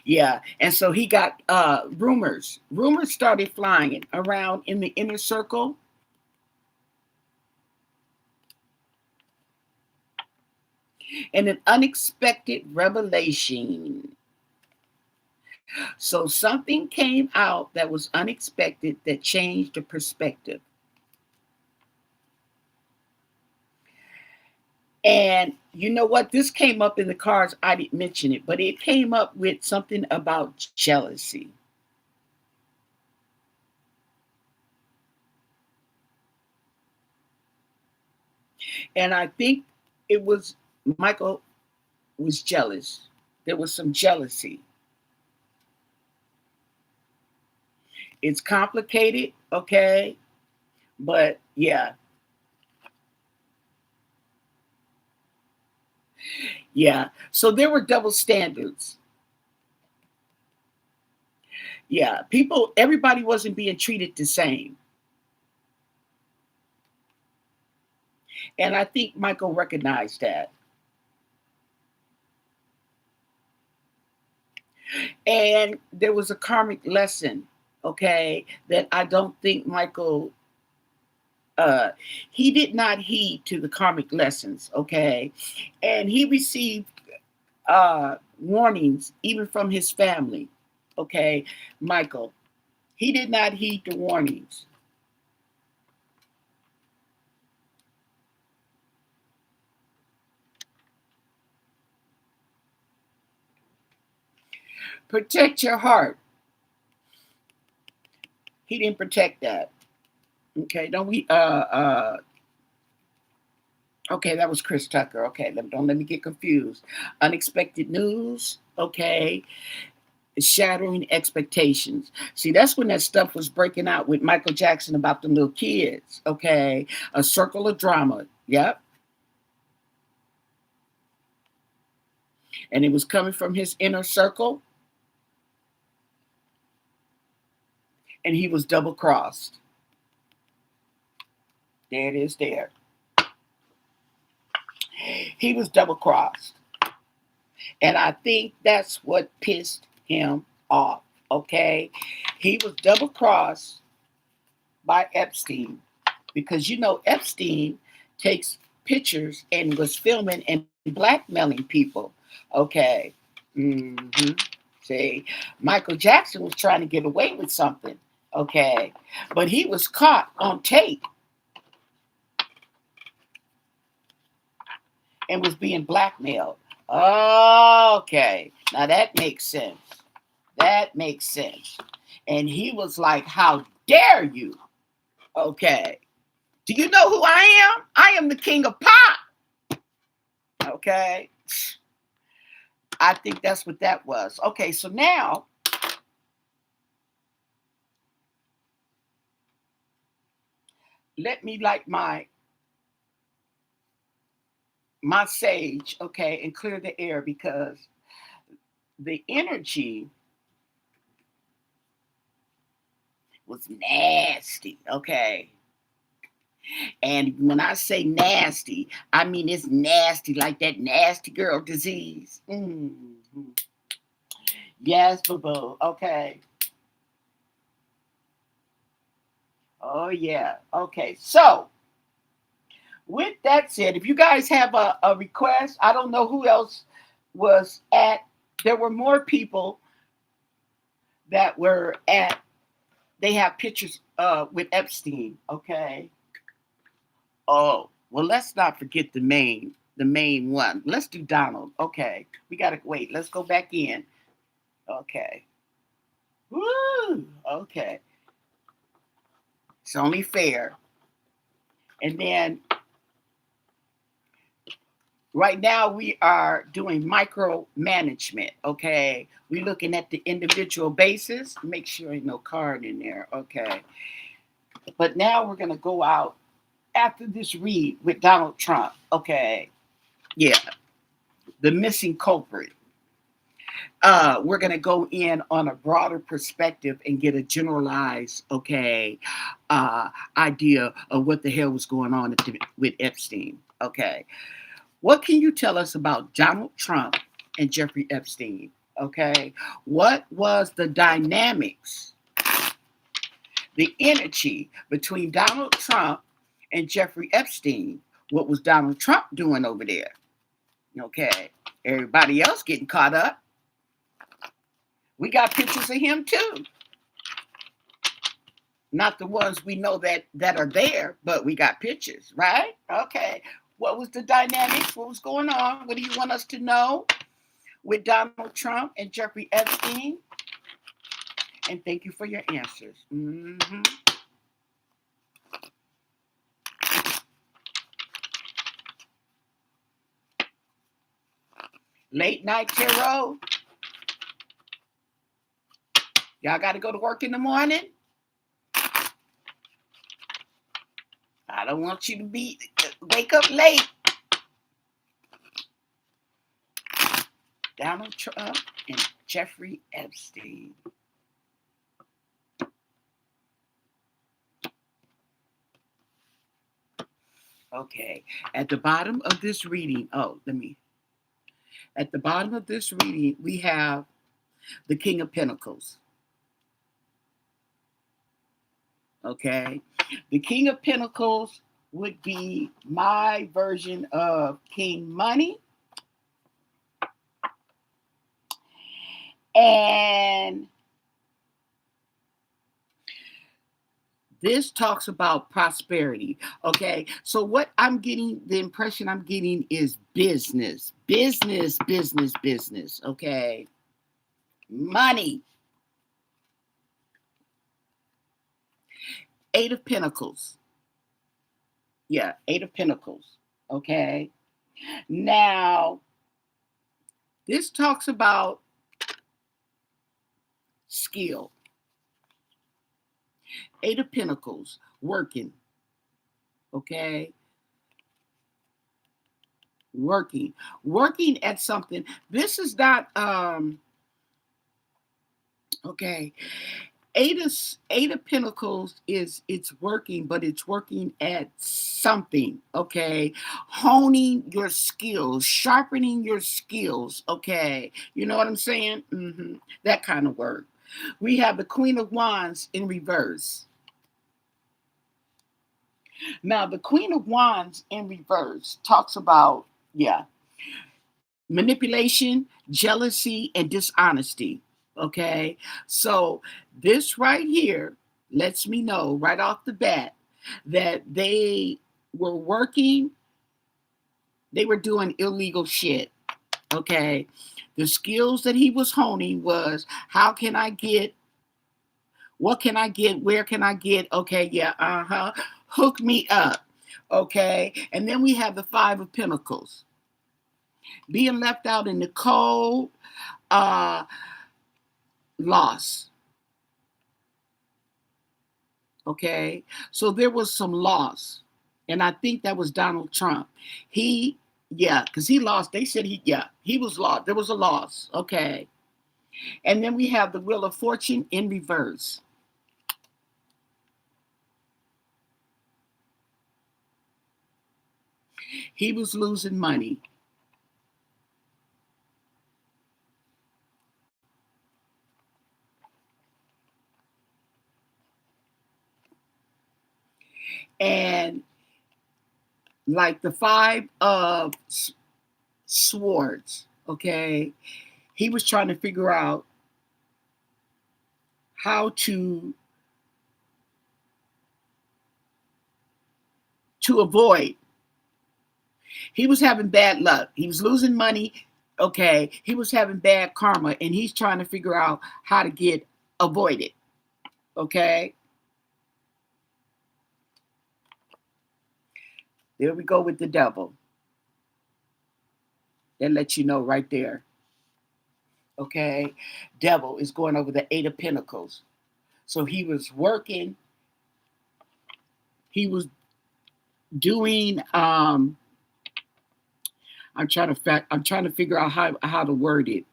Yeah, and so he got rumors. Rumors started flying around in the inner circle, and an unexpected revelation. So something came out that was unexpected that changed the perspective. And you know what? This came up in the cards. I didn't mention it, but it came up with something about jealousy. And I think it was Michael was jealous. There was some jealousy. It's complicated, okay? But yeah, yeah. So there were double standards. Yeah, everybody wasn't being treated the same. And I think Michael recognized that. And there was a karmic lesson, okay, that I don't think Michael uh he did not heed to the karmic lessons, okay? And he received warnings even from his family, okay? Michael, he did not heed the warnings. Protect your heart. He didn't protect that. Okay, don't we okay, that was Chris Tucker. Okay, don't let me get confused. Unexpected news, okay, shattering expectations. See, that's when that stuff was breaking out with Michael Jackson about the little kids, okay? A circle of drama. Yep. And it was coming from his inner circle, and he was double crossed. There it is there. He was double crossed. And I think that's what pissed him off. Okay. He was double crossed by Epstein because you know Epstein takes pictures and was filming and blackmailing people. Okay. Hmm. See, Michael Jackson was trying to get away with something, okay, but he was caught on tape and was being blackmailed. Okay, now that makes sense. That makes sense. And he was like, "How dare you?" Okay. Do you know who I am? I am the king of pop. Okay. I think that's what that was. Okay, so now let me light my sage, okay, and clear the air because the energy was nasty, okay? And when I say nasty, I mean it's nasty, like that nasty girl disease. Yes, boo boo. Okay. Oh, yeah. Okay. So, with that said, if you guys have a request, I don't know who else was at, there were more people that were at, they have pictures with Epstein. Okay. Oh, well, let's not forget the main one. Let's do Donald. Okay. We got to wait. Let's go back in. Okay. Woo. Okay. It's only fair. And then right now we are doing micromanagement. Okay. We're looking at the individual basis. Make sure ain't no card in there. Okay. But now we're going to go out after this read with Donald Trump. Okay. Yeah. The missing culprit. We're going to go in on a broader perspective and get a generalized, okay, idea of what the hell was going on with Epstein. Okay. What can you tell us about Donald Trump and Jeffrey Epstein? Okay. What was the dynamics, the energy between Donald Trump and Jeffrey Epstein? What was Donald Trump doing over there? Okay. Everybody else getting caught up. We got pictures of him too. Not the ones we know that are there, but we got pictures, right? Okay. What was the dynamics? What was going on? What do you want us to know with Donald Trump and Jeffrey Epstein? And thank you for your answers. Late night tarot. Y'all got to go to work in the morning. I don't want you to wake up late. Donald Trump and Jeffrey Epstein. Okay. At the bottom of this reading, at the bottom of this reading, we have the King of Pentacles. Okay. The King of Pentacles would be my version of King Money. And this talks about prosperity. Okay. So what I'm getting, the impression I'm getting is business. Business, business, business. Okay. Money. Eight of Pentacles. Yeah, Eight of Pentacles. Okay. Now, this talks about skill. Eight of Pentacles, working. Okay. Working at something. This is not okay. Eight of Pentacles is it's working, but it's working at something, okay? Honing your skills, sharpening your skills, okay? You know what I'm saying? That kind of work. We have the Queen of Wands in reverse. Now, the Queen of Wands in reverse talks about, yeah, manipulation, jealousy, and dishonesty. Okay. So this right here lets me know right off the bat that were working, they were doing illegal shit. Okay. The skills that he was honing was, how can I get, what can I get, where can I get? Okay, yeah, hook me up. Okay. And then we have the Five of Pentacles. Being left out in the cold, uh, loss. Okay. So there was some loss. And I think that was Donald Trump. He, yeah, because he lost. They said he was lost. There was a loss. Okay. And then we have the Wheel of Fortune in reverse. He was losing money. And like the Five of Swords, okay, he was trying to figure out how to avoid. He was having bad luck. He was losing money. Okay. He was having bad karma, and he's trying to figure out how to avoid it. Okay. There we go with the devil. That lets you know right there. Okay. Devil is going over the Eight of Pentacles. So he was working. He was doing I'm trying to figure out how to word it.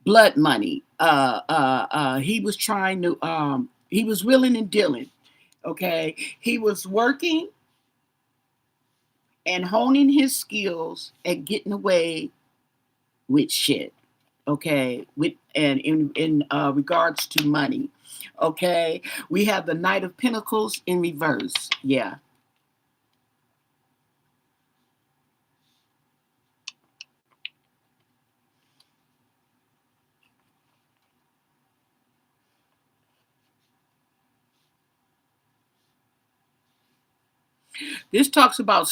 Blood money. He was trying to he was willing and dealing. Okay. He was working and honing his skills at getting away with shit. Okay. With and in regards to money. Okay. We have the Knight of Pentacles in reverse. Yeah. This talks about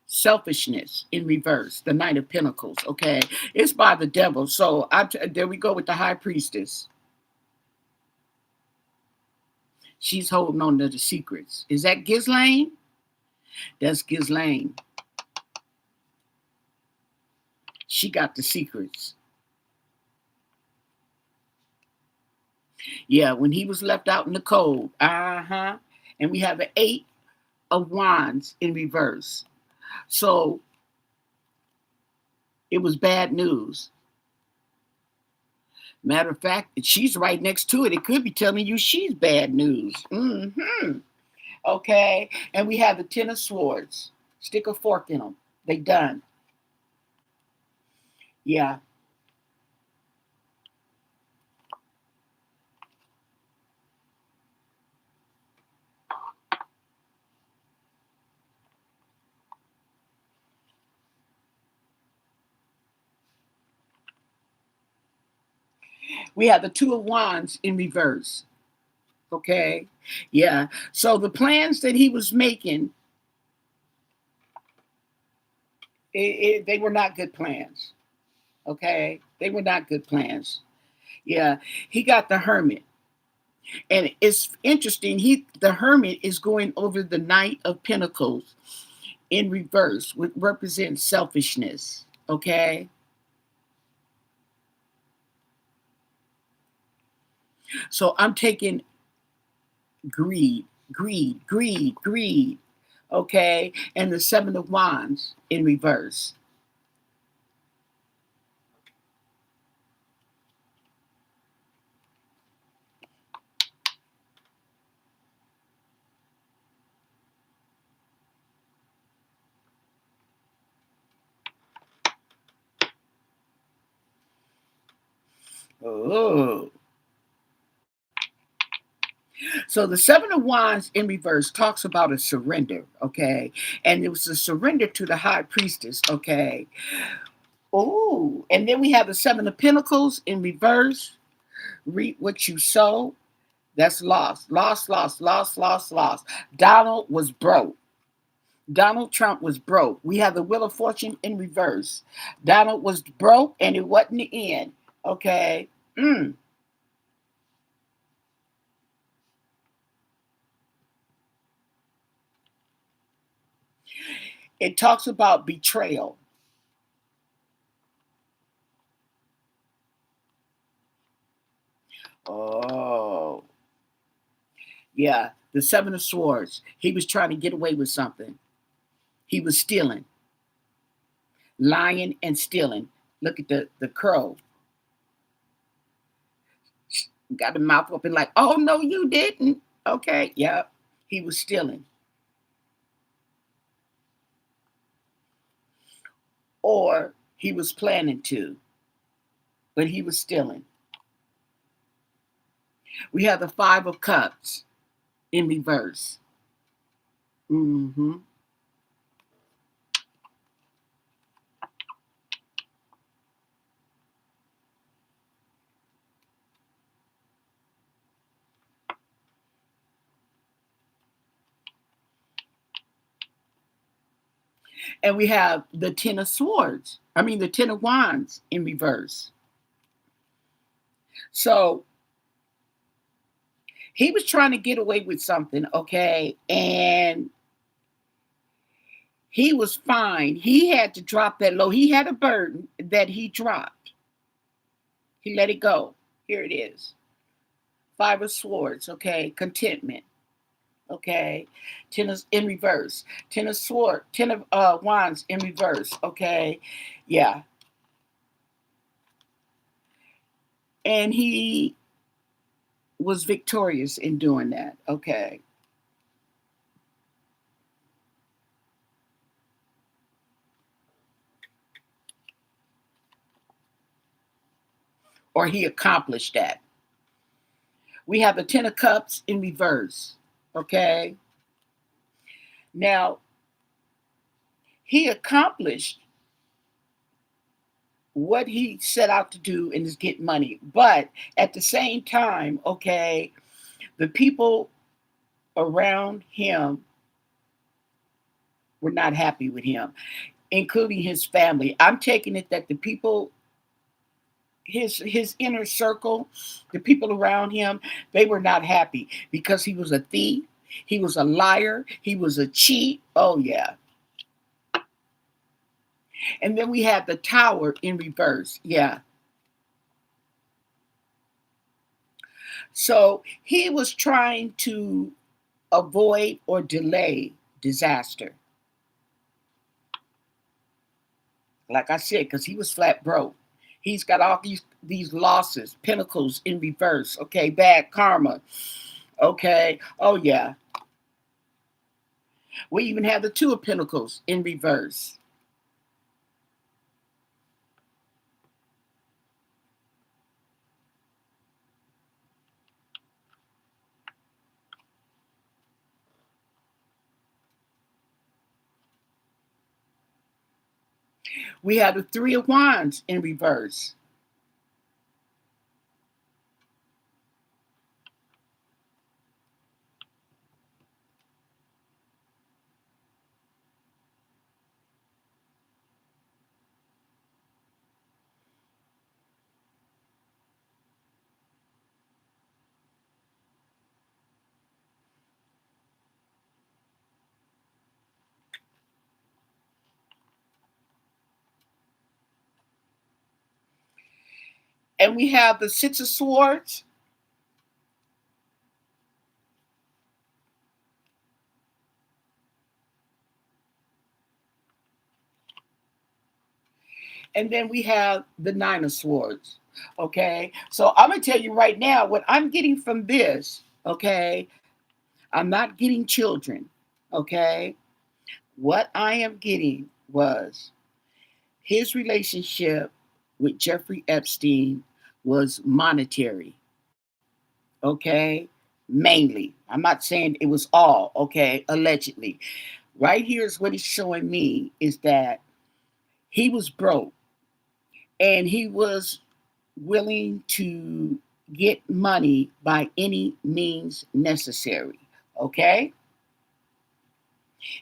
selfishness in reverse, the Knight of Pentacles. Okay, it's by the devil. So there we go with the High Priestess. She's holding on to the secrets. Is that Ghislaine? That's Ghislaine. She got the secrets. Yeah, when he was left out in the cold. And we have the Eight of Wands in reverse. So it was bad news. Matter of fact, she's right next to it. It could be telling you she's bad news. Okay. And we have the Ten of Swords. Stick a fork in them. They done. Yeah. We have the Two of Wands in reverse. Okay. Yeah. So the plans that he was making, they were not good plans. Okay. They were not good plans. Yeah. He got the Hermit. And it's interesting. The Hermit is going over the Knight of Pentacles in reverse, which represents selfishness. Okay. So I'm taking greed, greed, greed, greed. Okay. And the Seven of Wands in reverse. Oh, So the Seven of Wands in reverse talks about a surrender, okay? And it was a surrender to the high priestess, okay? Oh, and then we have the Seven of Pentacles in reverse. Reap what you sow. That's lost, lost, lost, lost, lost, lost. Donald was broke. Donald Trump was broke. We have the Wheel of Fortune in reverse. Donald was broke and it wasn't the end. Okay. Mm. It talks about betrayal. Oh, yeah. The Seven of Swords. He was trying to get away with something. He was stealing, lying and stealing. Look at the crow. Got the mouth open like, oh, no, you didn't. Okay. Yeah. He was stealing. Or he was planning to, but he was stealing. We have the Five of Cups in reverse. Hmm. And we have the Ten of Swords. I mean, the Ten of Wands in reverse. So he was trying to get away with something, okay? And he was fine. He had to drop that low. He had a burden that he dropped. He let it go. Here it is. Five of Swords, okay? Contentment. Okay, ten of in reverse, ten of sword, ten of wands in reverse. Okay, yeah, and he was victorious in doing that. Okay, or he accomplished that. We have the ten of cups in reverse. Okay, now he accomplished what he set out to do and is get money, but at the same time, okay, the people around him were not happy with him, including his family. I'm taking it that the people, his inner circle, the people around him, they were not happy because he was a thief, he was a liar, he was a cheat. Oh yeah. And then we had the Tower in reverse. Yeah. So he was trying to avoid or delay disaster. Like I said, because he was flat broke. He's got all these losses, pentacles in reverse. Okay, bad karma. Okay. Oh yeah. We even have the Two of Pentacles in reverse. We have the Three of Wands in reverse. And we have the Six of Swords. And then we have the Nine of Swords. Okay. So I'm going to tell you right now what I'm getting from this. Okay. I'm not getting children. Okay. What I am getting was his relationship with Jeffrey Epstein was monetary. Okay. mainly. I'm not saying it was all, okay, allegedly. Right here is what he's showing me is that he was broke and he was willing to get money by any means necessary. Okay?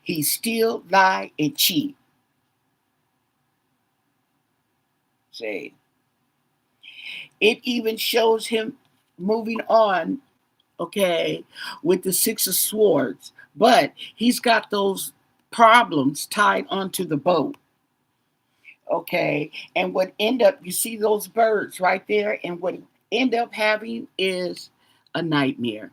He still lie and cheat. Say it even shows him moving on, okay, with the Six of Swords. But he's got those problems tied onto the boat. Okay. And what end up you see those birds right there, and what end up having is a nightmare.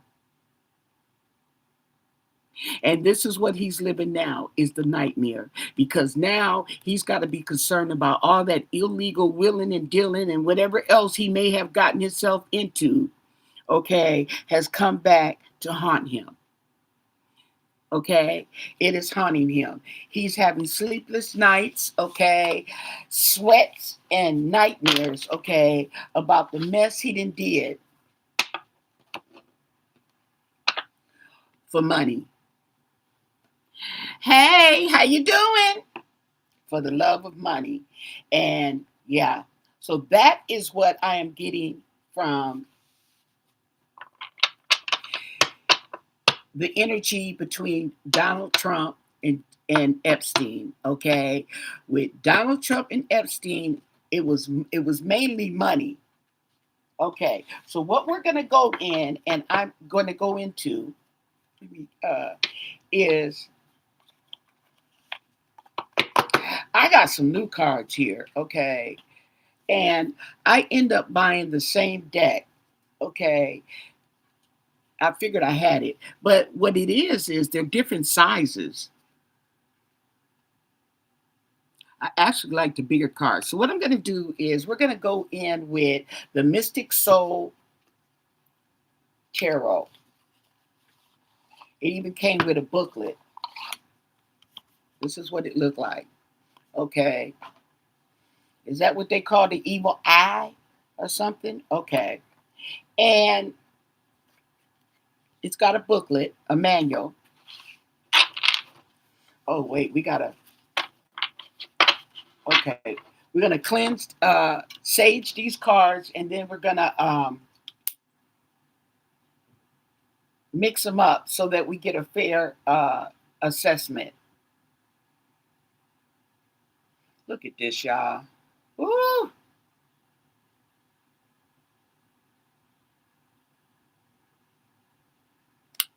And this is what he's living now is the nightmare because now he's got to be concerned about all that illegal willing and dealing and whatever else he may have gotten himself into, okay, has come back to haunt him. Okay, it is haunting him. He's having sleepless nights, okay, sweats and nightmares, okay, about the mess he did for money. Hey, how you doing? For the love of money. And yeah, so that is what I am getting from the energy between Donald Trump and Epstein. Okay, with Donald Trump and Epstein, it was mainly money. Okay, so what we're gonna go in, and I'm going to go into, is I got some new cards here. Okay, and I end up buying the same deck. Okay, I figured I had it, but what it is they're different sizes. I actually like the bigger cards. So what I'm going to do is we're going to go in with the Mystic Soul Tarot. It even came with a booklet. This is what it looked like. Okay. Is that what they call the evil eye or something? Okay. And it's got a booklet, a manual. Oh, wait, we got to, okay. We're going to cleanse, sage these cards, and then we're going to mix them up so that we get a fair assessment. Look at this, y'all. Ooh.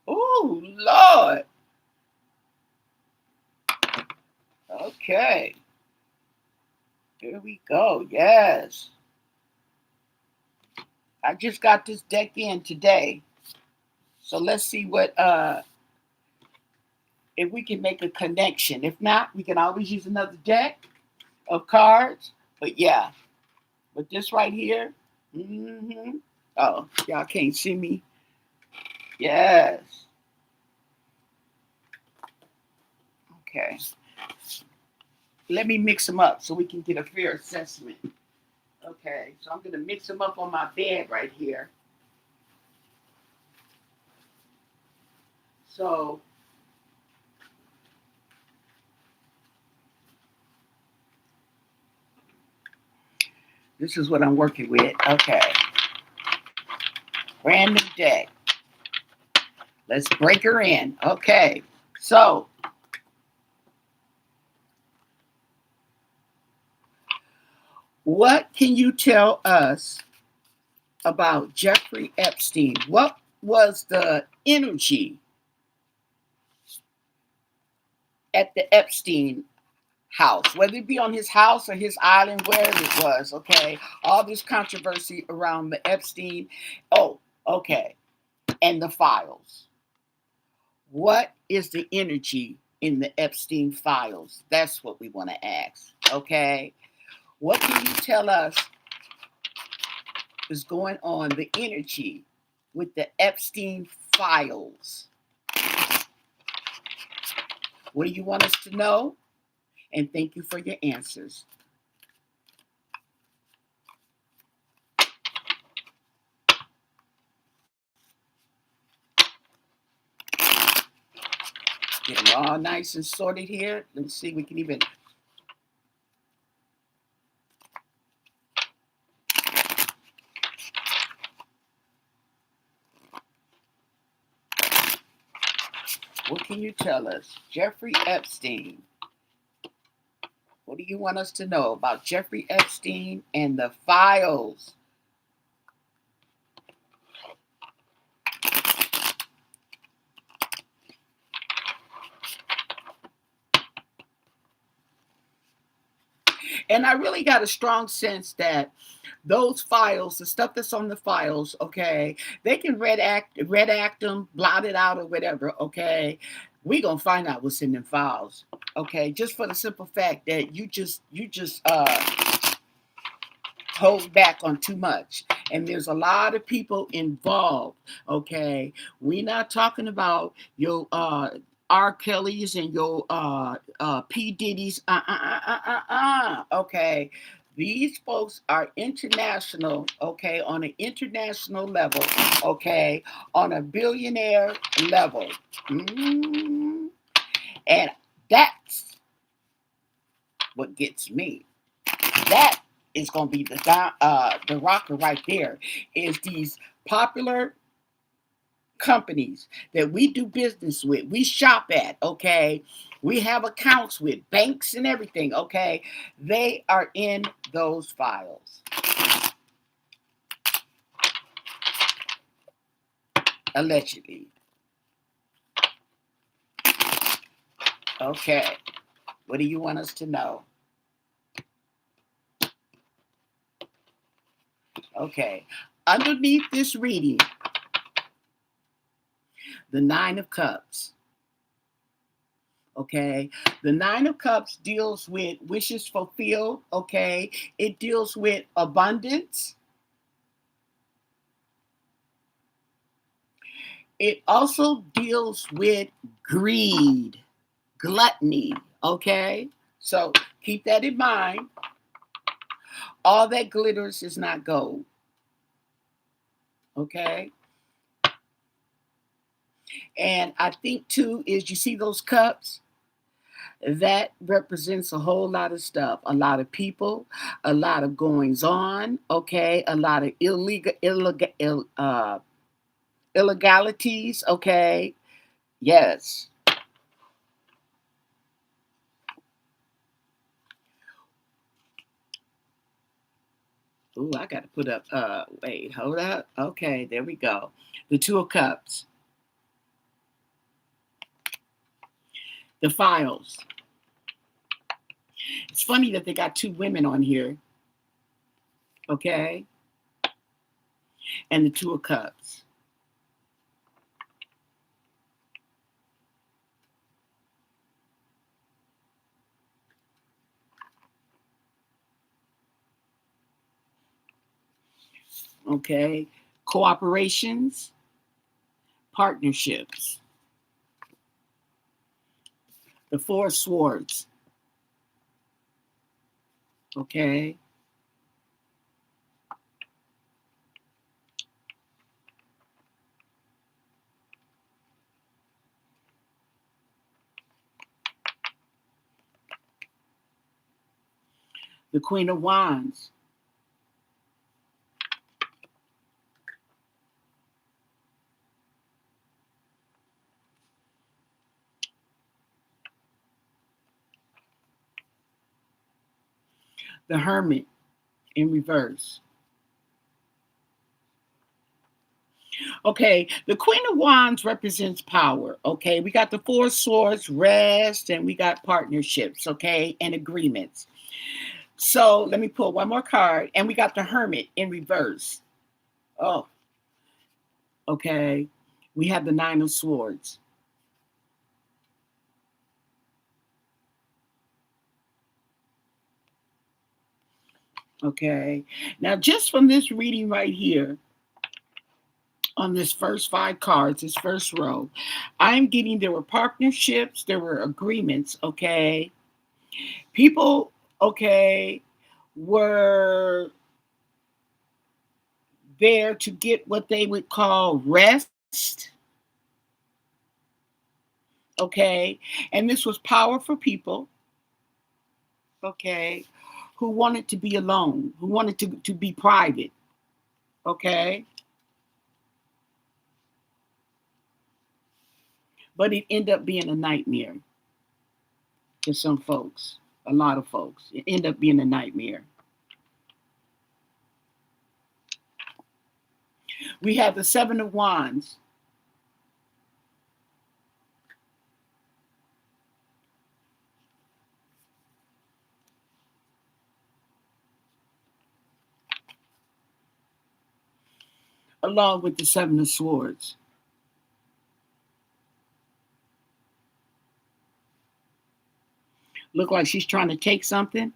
Ooh, Lord. Okay. Here we go. Yes. I just got this deck in today. So let's see what if we can make a connection. If not, we can always use another deck of cards. But yeah. But this right here. Mm-hmm. Oh, y'all can't see me. Yes. Okay. Let me mix them up so we can get a fair assessment. Okay, so I'm going to mix them up on my bed right here. So this is what I'm working with. Okay. Brand new deck. Let's break her in. Okay. So what can you tell us about Jeffrey Epstein? What was the energy at the Epstein house, whether it be on his house or his island, wherever it was? Okay. All this controversy around the Epstein. Oh, okay. And the files. What is the energy in the Epstein files? That's what we want to ask. Okay. What can you tell us is going on, the energy with the Epstein files? What do you want us to know? And thank you for your answers. Get them all nice and sorted here. Let's see, we can even, what can you tell us? Jeffrey Epstein. What do you want us to know about Jeffrey Epstein and the files? And I really got a strong sense that those files, the stuff that's on the files, okay, they can red act them, blot it out or whatever, okay. We gonna find out what's in them files, okay, just for the simple fact that you just hold back on too much. And there's a lot of people involved. Okay. We're not talking about your R. Kelly's and your P. Diddy's. Okay. These folks are international, okay, on an international level, okay, on a billionaire level. Mm. And that's what gets me. That is going to be the rocker right there. Is these popular companies that we do business with, we shop at, okay, we have accounts with banks and everything, okay, they are in those files, allegedly. Okay, what do you want us to know? Okay, underneath this reading, the Nine of Cups. Okay, the Nine of Cups deals with wishes fulfilled. Okay, it deals with abundance. It also deals with greed, gluttony. Okay, so keep that in mind. All that glitters is not gold. Okay, and I think too is you see those cups, that represents a whole lot of stuff, a lot of people, a lot of goings on, okay, a lot of illegalities, okay. Yes. Ooh, I got to put up, wait, hold up. Okay, there we go. The Two of Cups, the files. It's funny that they got two women on here, okay, and the Two of Cups. Okay, cooperations, partnerships, the Four of Swords, okay, the Queen of Wands, the Hermit in reverse. Okay, the Queen of Wands represents power. Okay, we got the Four Swords, rest, and we got partnerships, okay, and agreements. So let me pull one more card, and we got the Hermit in reverse. Oh, okay. We have the Nine of Swords. Okay, now just from this reading right here, on this first five cards, this first row, I'm getting there were partnerships, there were agreements, okay? People, okay, were there to get what they would call rest, Okay. And this was powerful people, okay, who wanted to be alone, who wanted to be private. Okay. But it ended up being a nightmare to some folks, a lot of folks. It ended up being a nightmare. We have the Seven of Wands. Along with the Seven of Swords. Look like she's trying to take something.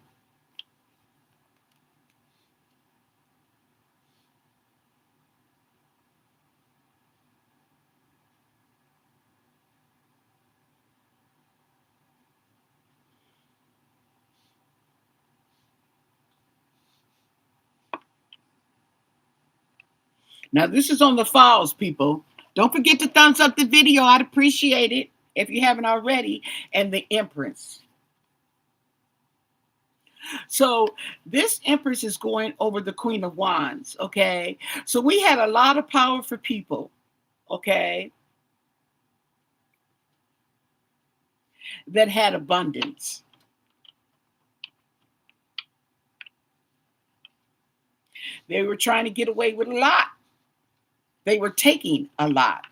Now, this is on the files, people. Don't forget to thumbs up the video. I'd appreciate it if you haven't already. And the Empress. So this Empress is going over the Queen of Wands, okay? So we had a lot of powerful people, okay, that had abundance. They were trying to get away with a lot. They were taking a lot.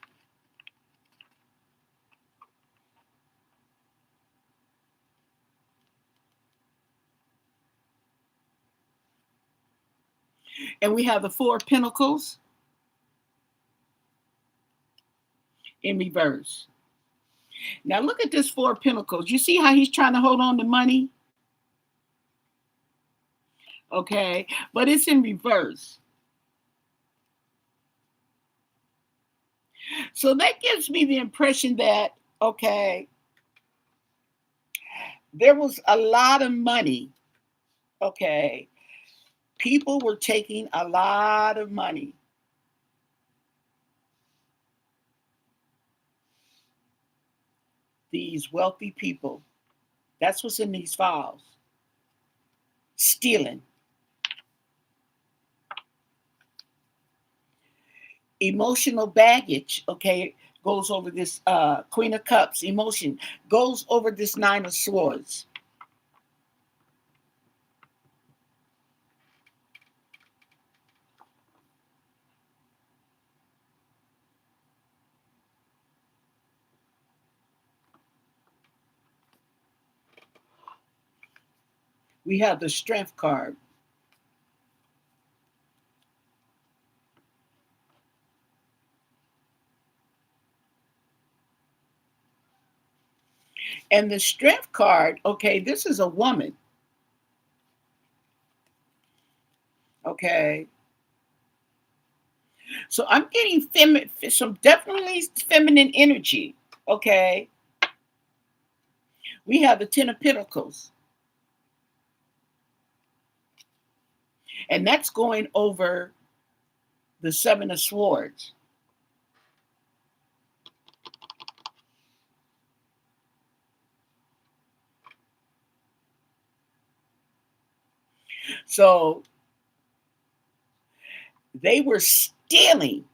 And we have the Four of Pentacles in reverse. Now look at this Four of Pentacles. You see how he's trying to hold on to money? Okay, but it's in reverse. So that gives me the impression that, okay, there was a lot of money, okay? People were taking a lot of money. These wealthy people. That's what's in these files. Stealing. Emotional baggage, okay, goes over this Queen of Cups. Emotion goes over this Nine of Swords. We have the Strength card. And the Strength card, okay, this is a woman. Okay. So I'm getting some definitely feminine energy. Okay. We have the Ten of Pentacles. And that's going over the Seven of Swords. So they were stealing.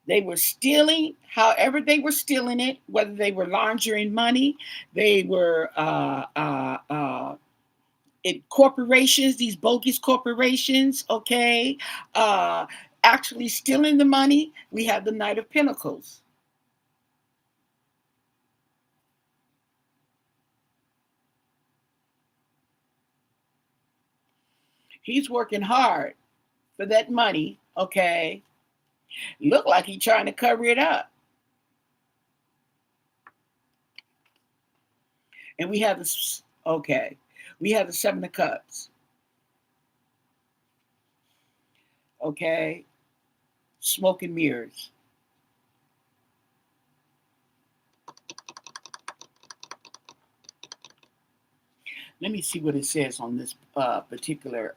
They were stealing, however they were stealing it, whether they were laundering money, they were in corporations, these bogus corporations, okay, uh, actually stealing the money. We have the Knight of Pentacles. He's working hard for that money, okay. Look like he's trying to cover it up. And we have this, okay, we have the Seven of Cups. Okay, smoke and mirrors. Let me see what it says on this particular.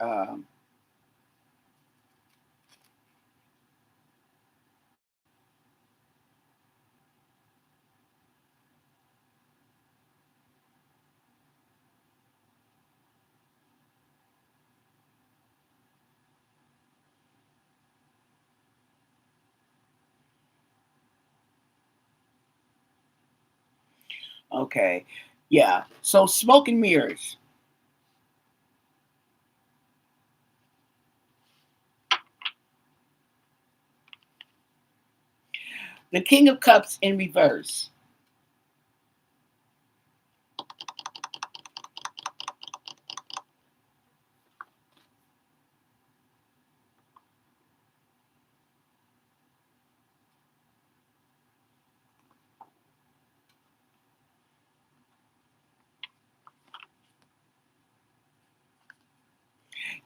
Okay. Yeah. So smoke and mirrors. The King of Cups in reverse.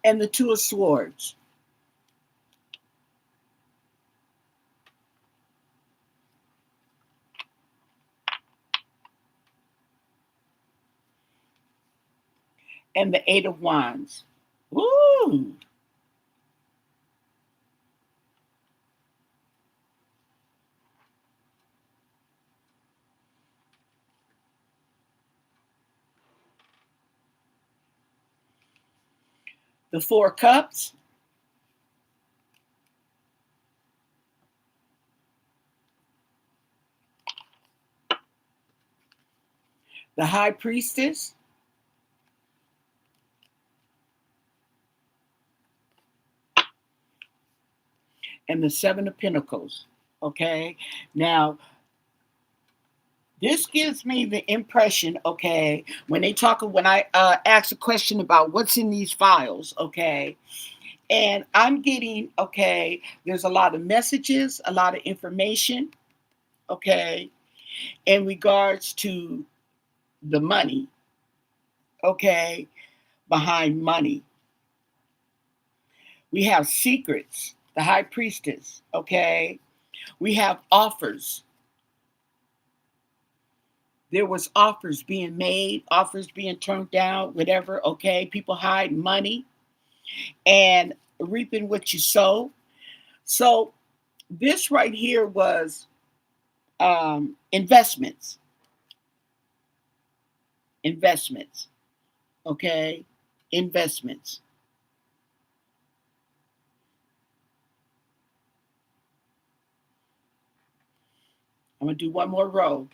And the Two of Swords. And the Eight of Wands. Woo! The Four Cups. The High Priestess. And the Seven of Pentacles. Okay. Now, this gives me the impression, okay, when I ask a question about what's in these files, okay, and I'm getting, okay, there's a lot of messages, a lot of information, okay, in regards to the money, okay, behind money. We have secrets, the high priestess, okay, we have offers. There was offers being made, offers being turned down, whatever, okay, people hide money and reaping what you sow. So this right here was investments, investments, okay, investments. I'm gonna do one more row,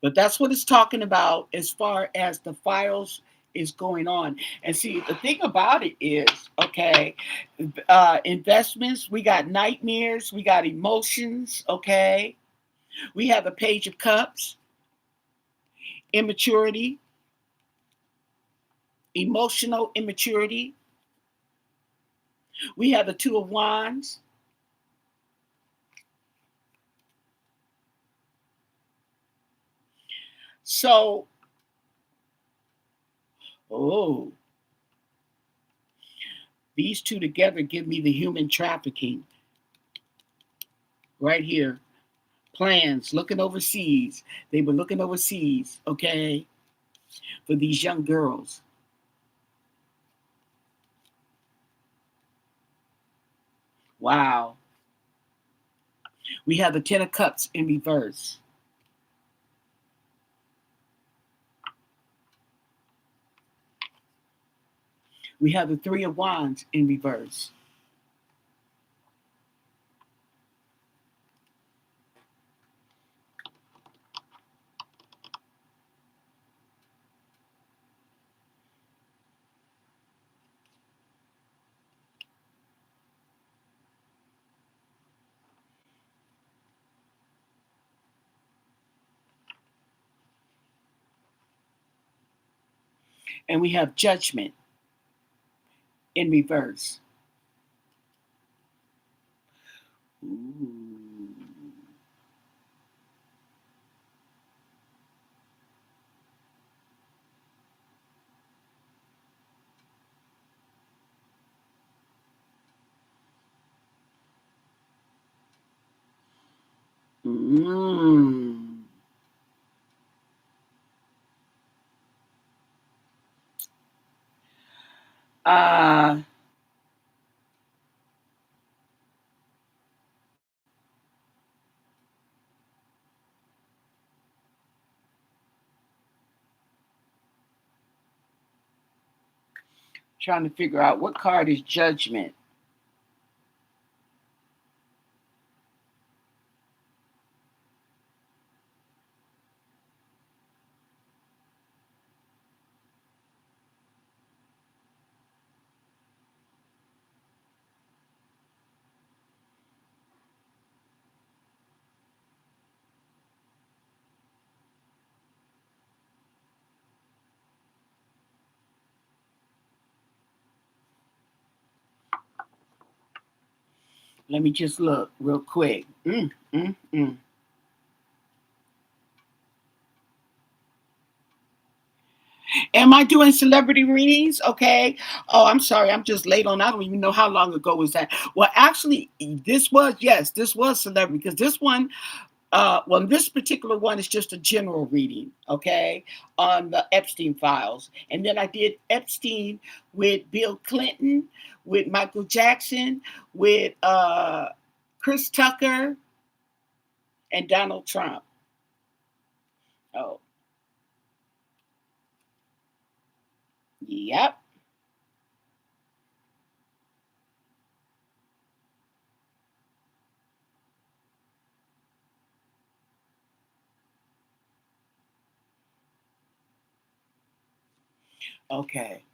but that's what it's talking about as far as the files is going on. And see, the thing about it is, okay, investments. We got nightmares, we got emotions, okay. We have a Page of Cups, immaturity, emotional immaturity. We have the Two of Wands. So, oh, these two together give me the human trafficking right here. Plans, looking overseas. They were looking overseas, okay, for these young girls. Wow. We have the Ten of Cups in reverse. We have the Three of Wands in reverse. And we have Judgment in reverse. Ooh. Mm. Uh, Trying to figure out what card is Judgment. Let me just look real quick. Mm. Am I doing celebrity readings? Okay. Oh, I'm sorry. I'm just late on. I don't even know how long ago was that. Well, actually, this was celebrity because this one, well, this particular one is just a general reading, okay, on the Epstein files. And then I did Epstein with Bill Clinton, with Michael Jackson, with Chris Tucker, and Donald Trump. Oh, yep. Okay.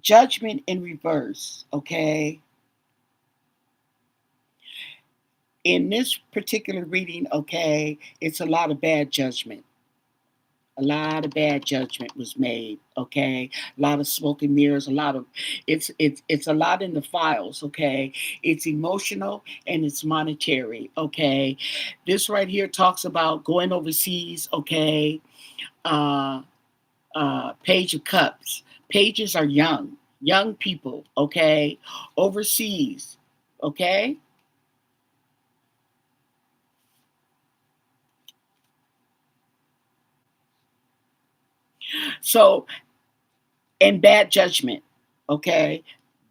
Judgment in reverse, okay? In this particular reading, okay, it's a lot of bad judgment. A lot of bad judgment was made, okay? A lot of smoke and mirrors, a lot of it's a lot in the files, okay? It's emotional and it's monetary, okay? This right here talks about going overseas, okay? Uh Page of Cups. Pages are young people, okay? Overseas, okay? So, and bad judgment, okay?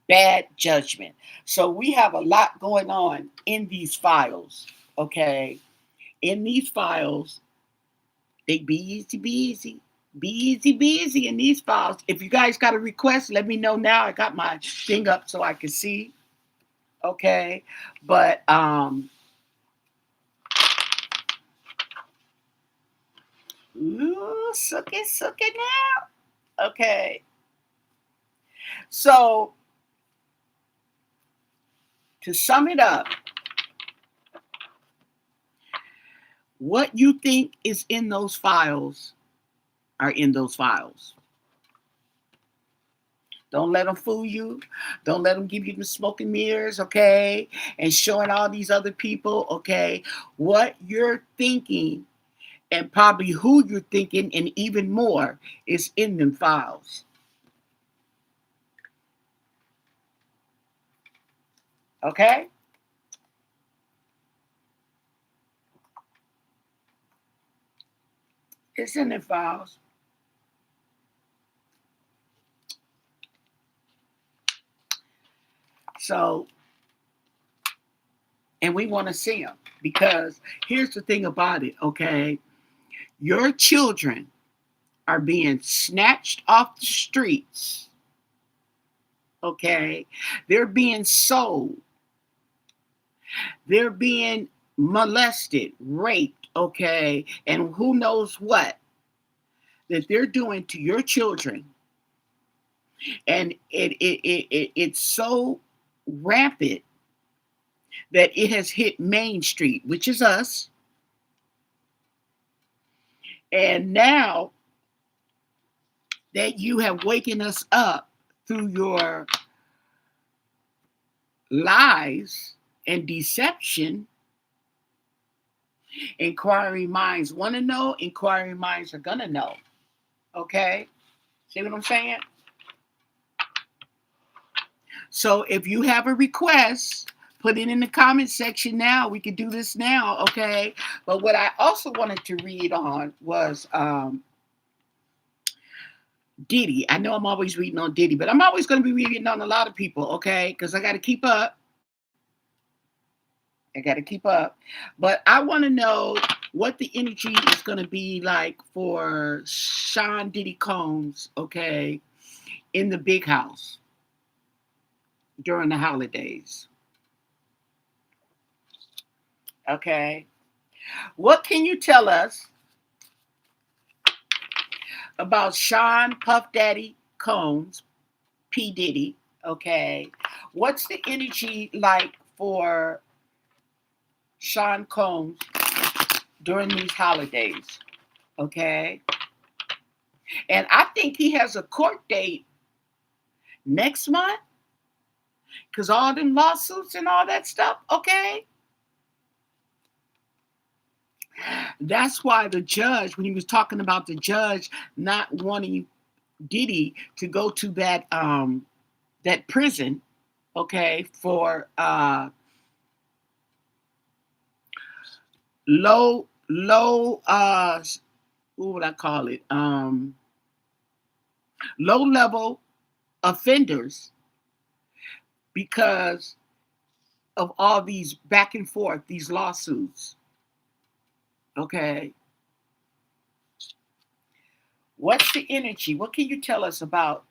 Bad judgment. So we have a lot going on in these files, okay? In these files, they be easy, be easy. Be easy, be easy in these files. If you guys got a request, let me know now. I got my thing up so I can see. Okay. But ooh, suck it now. Okay. So to sum it up, what you think is in those files are in those files. Don't let them fool you. Don't let them give you the smoke and mirrors, okay? And showing all these other people, okay? What you're thinking and probably who you're thinking and even more is in them files, okay? It's in them files. So, and we want to see them because here's the thing about it, okay? Your children are being snatched off the streets, okay? They're being sold. They're being molested, raped, okay? And who knows what that they're doing to your children. And it's so rampant that it has hit Main Street, which is us. And now that you have waken us up through your lies and deception, inquiring minds want to know, inquiring minds are going to know. Okay? See what I'm saying? So if you have a request, put it in the comment section now. We can do this now, okay? But what I also wanted to read on was Diddy. I know I'm always reading on Diddy, but I'm always going to be reading on a lot of people, okay? Because I got to keep up. I got to keep up. But I want to know what the energy is going to be like for Sean Diddy Combs, okay, in the big house during the holidays. Okay. What can you tell us about Sean Puff Daddy Combs, P. Diddy? Okay. What's the energy like for Sean Combs during these holidays? Okay. And I think he has a court date next month. Because all them lawsuits and all that stuff, okay? That's why the judge, when he was talking about the judge not wanting Diddy to go to that prison, okay, for low what would I call it? Low level offenders because of all these back and forth, these lawsuits. Okay. What's the energy? What can you tell us about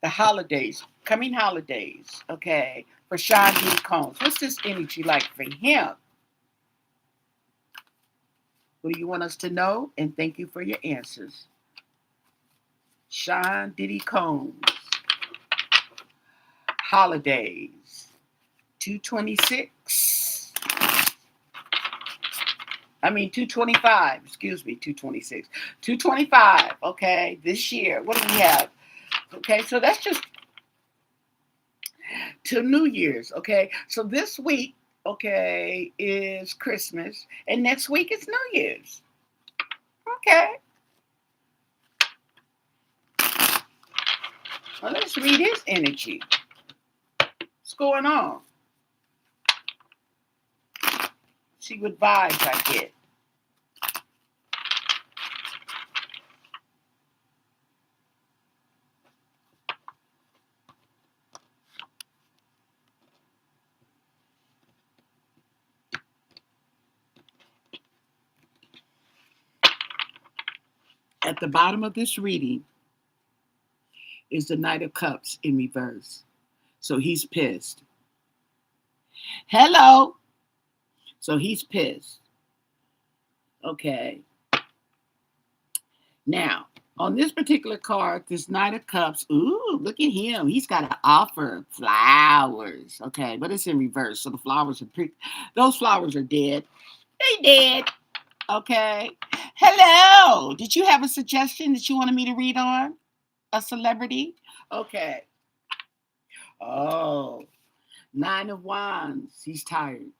the holidays, coming holidays, okay, for Sean Diddy Combs? What's this energy like for him? What do you want us to know? And thank you for your answers. Sean Diddy Combs. Holidays. 226. 225. Excuse me, 226. 225. Okay, this year. What do we have? Okay, so that's just to New Year's. Okay, so this week, okay, is Christmas, and next week is New Year's. Okay. Well, let's read his energy. What's going on? See what vibes I get. At the bottom of this reading is the Knight of Cups in reverse. So he's pissed. Hello. So he's pissed. Okay. Now, on this particular card, this Knight of Cups, ooh, look at him. He's got an offer. Flowers. Okay, but it's in reverse. So the flowers are those flowers are dead. They dead. Okay. Hello. Did you have a suggestion that you wanted me to read on? A celebrity? Okay. Oh, Nine of Wands. He's tired.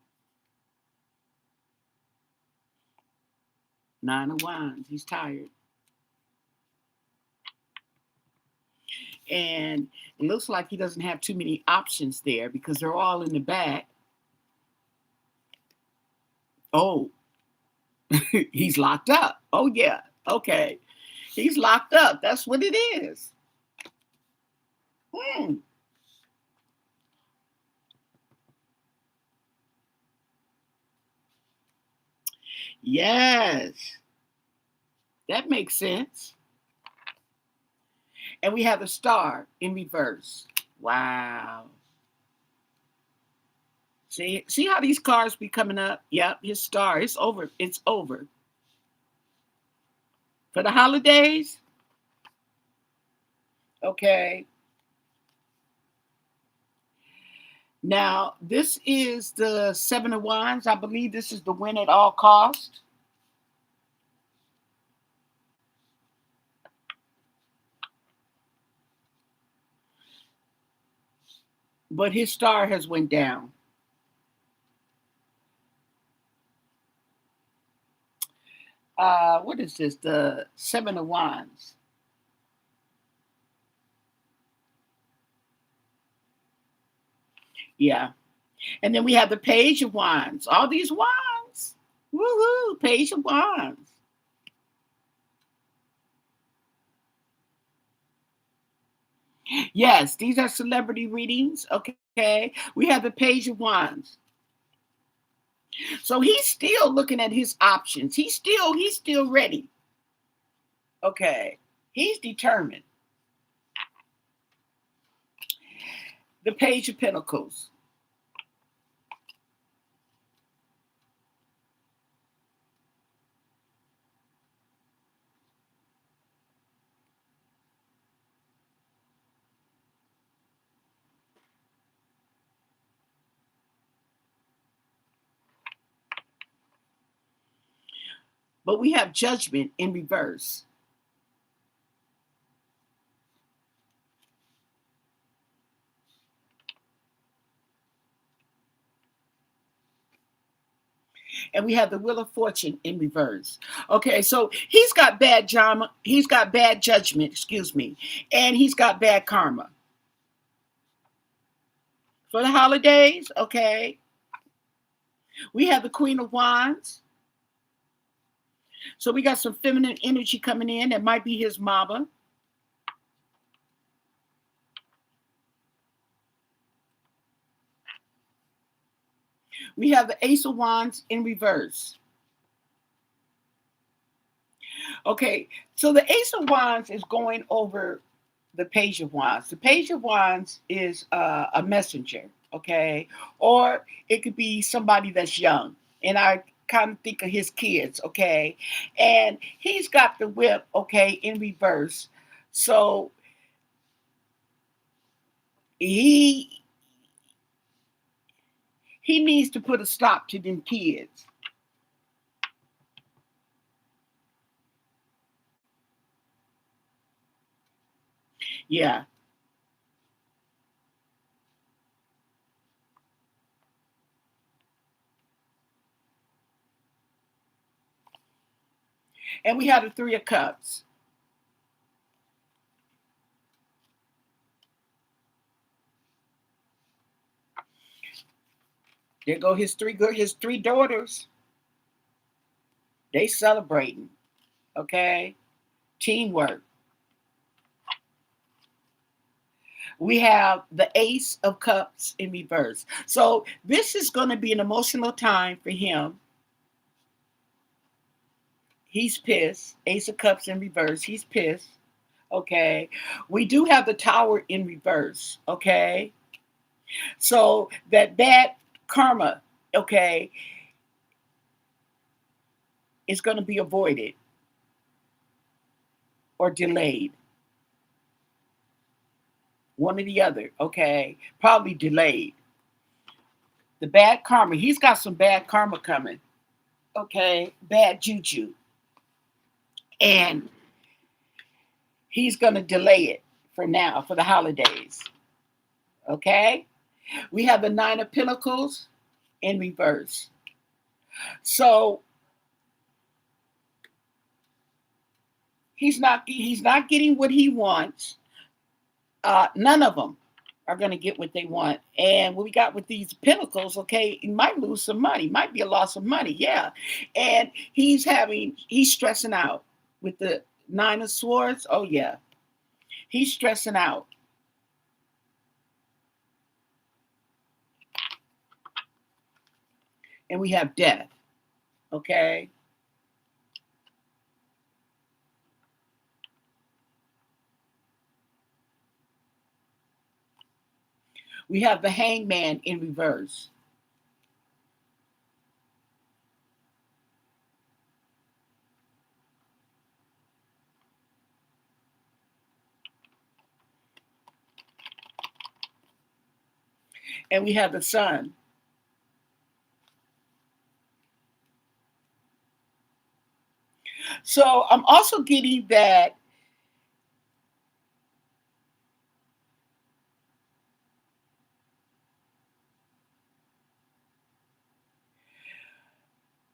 Nine of Wands. He's tired. And it looks like he doesn't have too many options there because they're all in the back. Oh, he's locked up. Oh, yeah. Okay. He's locked up. That's what it is. Yes. That makes sense. And we have the Star in reverse. Wow. See how these cards be coming up? Yep, his Star. It's over. It's over. For the holidays? Okay. Now, this is the Seven of Wands. I believe this is the win at all cost. But his star has went down. What is this? The Seven of Wands. Yeah. And then we have the Page of Wands. All these wands. Woohoo! Page of Wands. Yes, these are celebrity readings. Okay. We have the Page of Wands. So he's still looking at his options. He's still ready. Okay. He's determined. The Page of Pentacles. But we have Judgment in reverse. And we have the Wheel of Fortune in reverse. Okay, so he's got bad drama, he's got bad judgment, excuse me, and he's got bad karma. For the holidays, okay, we have the Queen of Wands. So we got some feminine energy coming in. That might be his mama. We have the Ace of Wands in reverse. Okay, so the Ace of Wands is going over the Page of Wands. The Page of Wands is a messenger, okay? Or it could be somebody that's young. And I kind of think of his kids, okay? And he's got the whip, okay, in reverse. So he he needs to put a stop to them kids. Yeah. And we have the Three of Cups. There go his three daughters. They celebrating, okay? Teamwork. We have the Ace of Cups in reverse. So this is going to be an emotional time for him. He's pissed. Ace of Cups in reverse. He's pissed. Okay. We do have the Tower in reverse. Okay. So that bad karma, okay, is going to be avoided or delayed. One or the other, okay? Probably delayed. The bad karma, he's got some bad karma coming, okay? Bad juju. And he's going to delay it for now, for the holidays, okay? We have the Nine of Pentacles in reverse. So he's not getting what he wants. None of them are going to get what they want. And what we got with these pentacles, okay, he might lose some money, might be a loss of money, yeah. And he's stressing out with the Nine of Swords. Oh yeah, he's stressing out. And we have death, okay. We have the Hangman in reverse. And we have the Sun. So I'm also getting that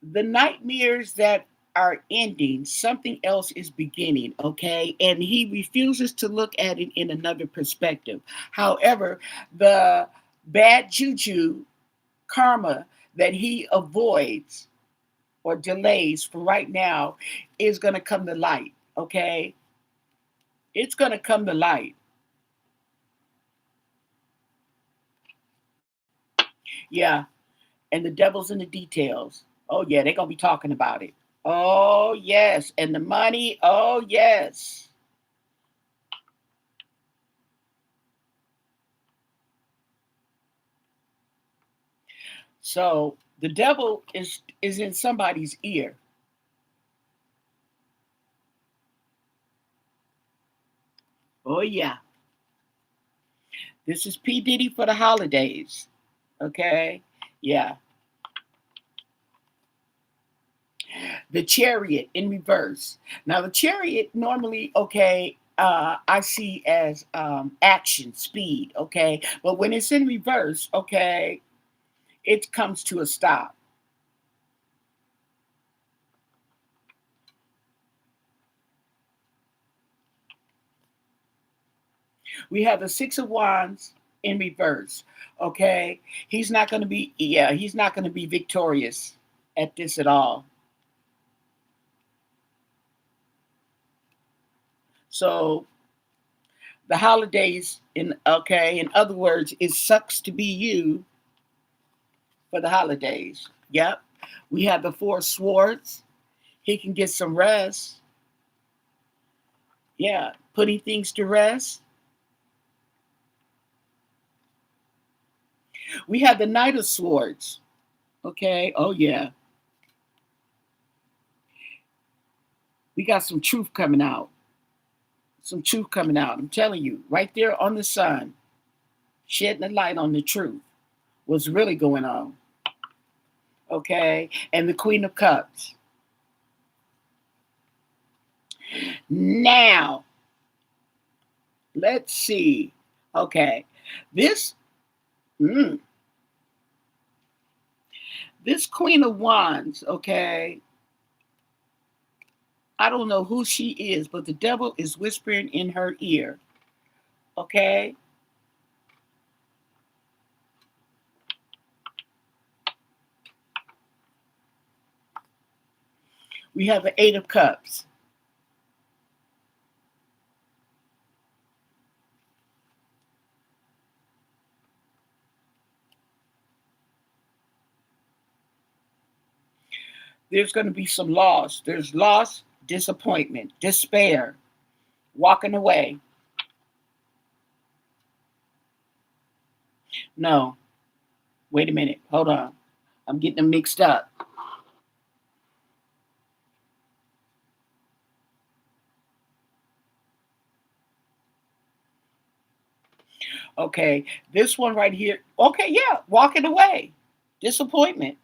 the nightmares that are ending, something else is beginning, okay? And he refuses to look at it in another perspective. However, the bad juju karma that he avoids or delays for right now is going to come to light, okay? It's going to come to light. Yeah. And the devil's in the details. Oh, yeah, they're going to be talking about it. Oh, yes. And the money. Oh, yes. So the devil is in somebody's ear. Oh, yeah. This is P. Diddy for the holidays. Okay. Yeah. The Chariot in reverse. Now, the Chariot normally, okay, I see as action, speed, okay? But when it's in reverse, okay, it comes to a stop. We have the Six of Wands in reverse. Okay, he's not going to be. Yeah, he's not going to be victorious at this at all. So the holidays, in other words, it sucks to be you for the holidays. Yep. We have the Four of Swords. He can get some rest. Yeah, putting things to rest. We have the Knight of Swords. Okay. Oh yeah. We got some truth coming out. Some truth coming out. I'm telling you, right there on the sun, shedding the light on the truth. What's really going on. Okay. And the Queen of Cups. Now, let's see. Okay. This mm, this Queen of Wands, okay. I don't know who she is, but the devil is whispering in her ear. Okay? We have the Eight of Cups. There's going to be some loss. There's loss, disappointment, despair, walking away. No, wait a minute. Hold on. I'm getting them mixed up. Okay, this one right here. Okay, yeah, walking away. Disappointment.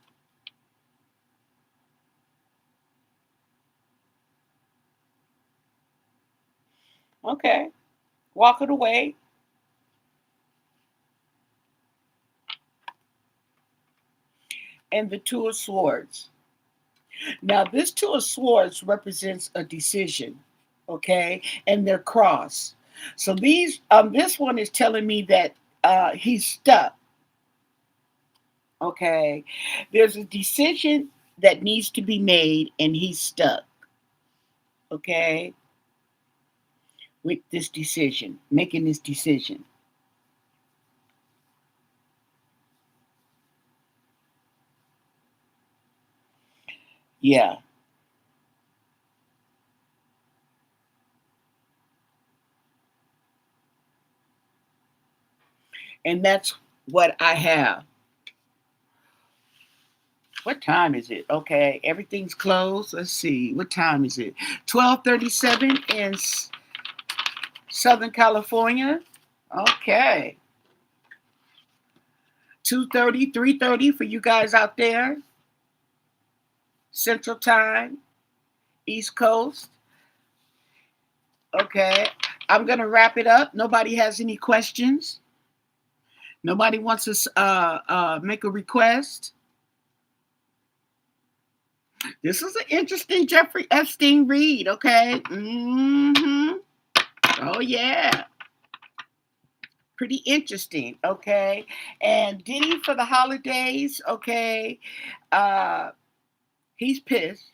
Okay, walking away. And the Two of Swords. Now, this Two of Swords represents a decision, okay, and they're crossed. So this one is telling me that he's stuck. Okay, there's a decision that needs to be made, and he's stuck. Okay, with this decision, making this decision. Yeah, and that's what I have. What time is it? Okay, everything's closed. Let's see. What time is it? 12:37 in Southern California. Okay. 2:30, 3:30 for you guys out there. Central Time, East Coast. Okay. I'm going to wrap it up. Nobody has any questions. Nobody wants to make a request. This is an interesting Jeffrey Epstein read. Okay. Oh, yeah. Pretty interesting. Okay. And Diddy for the holidays. Okay. Uh, he's pissed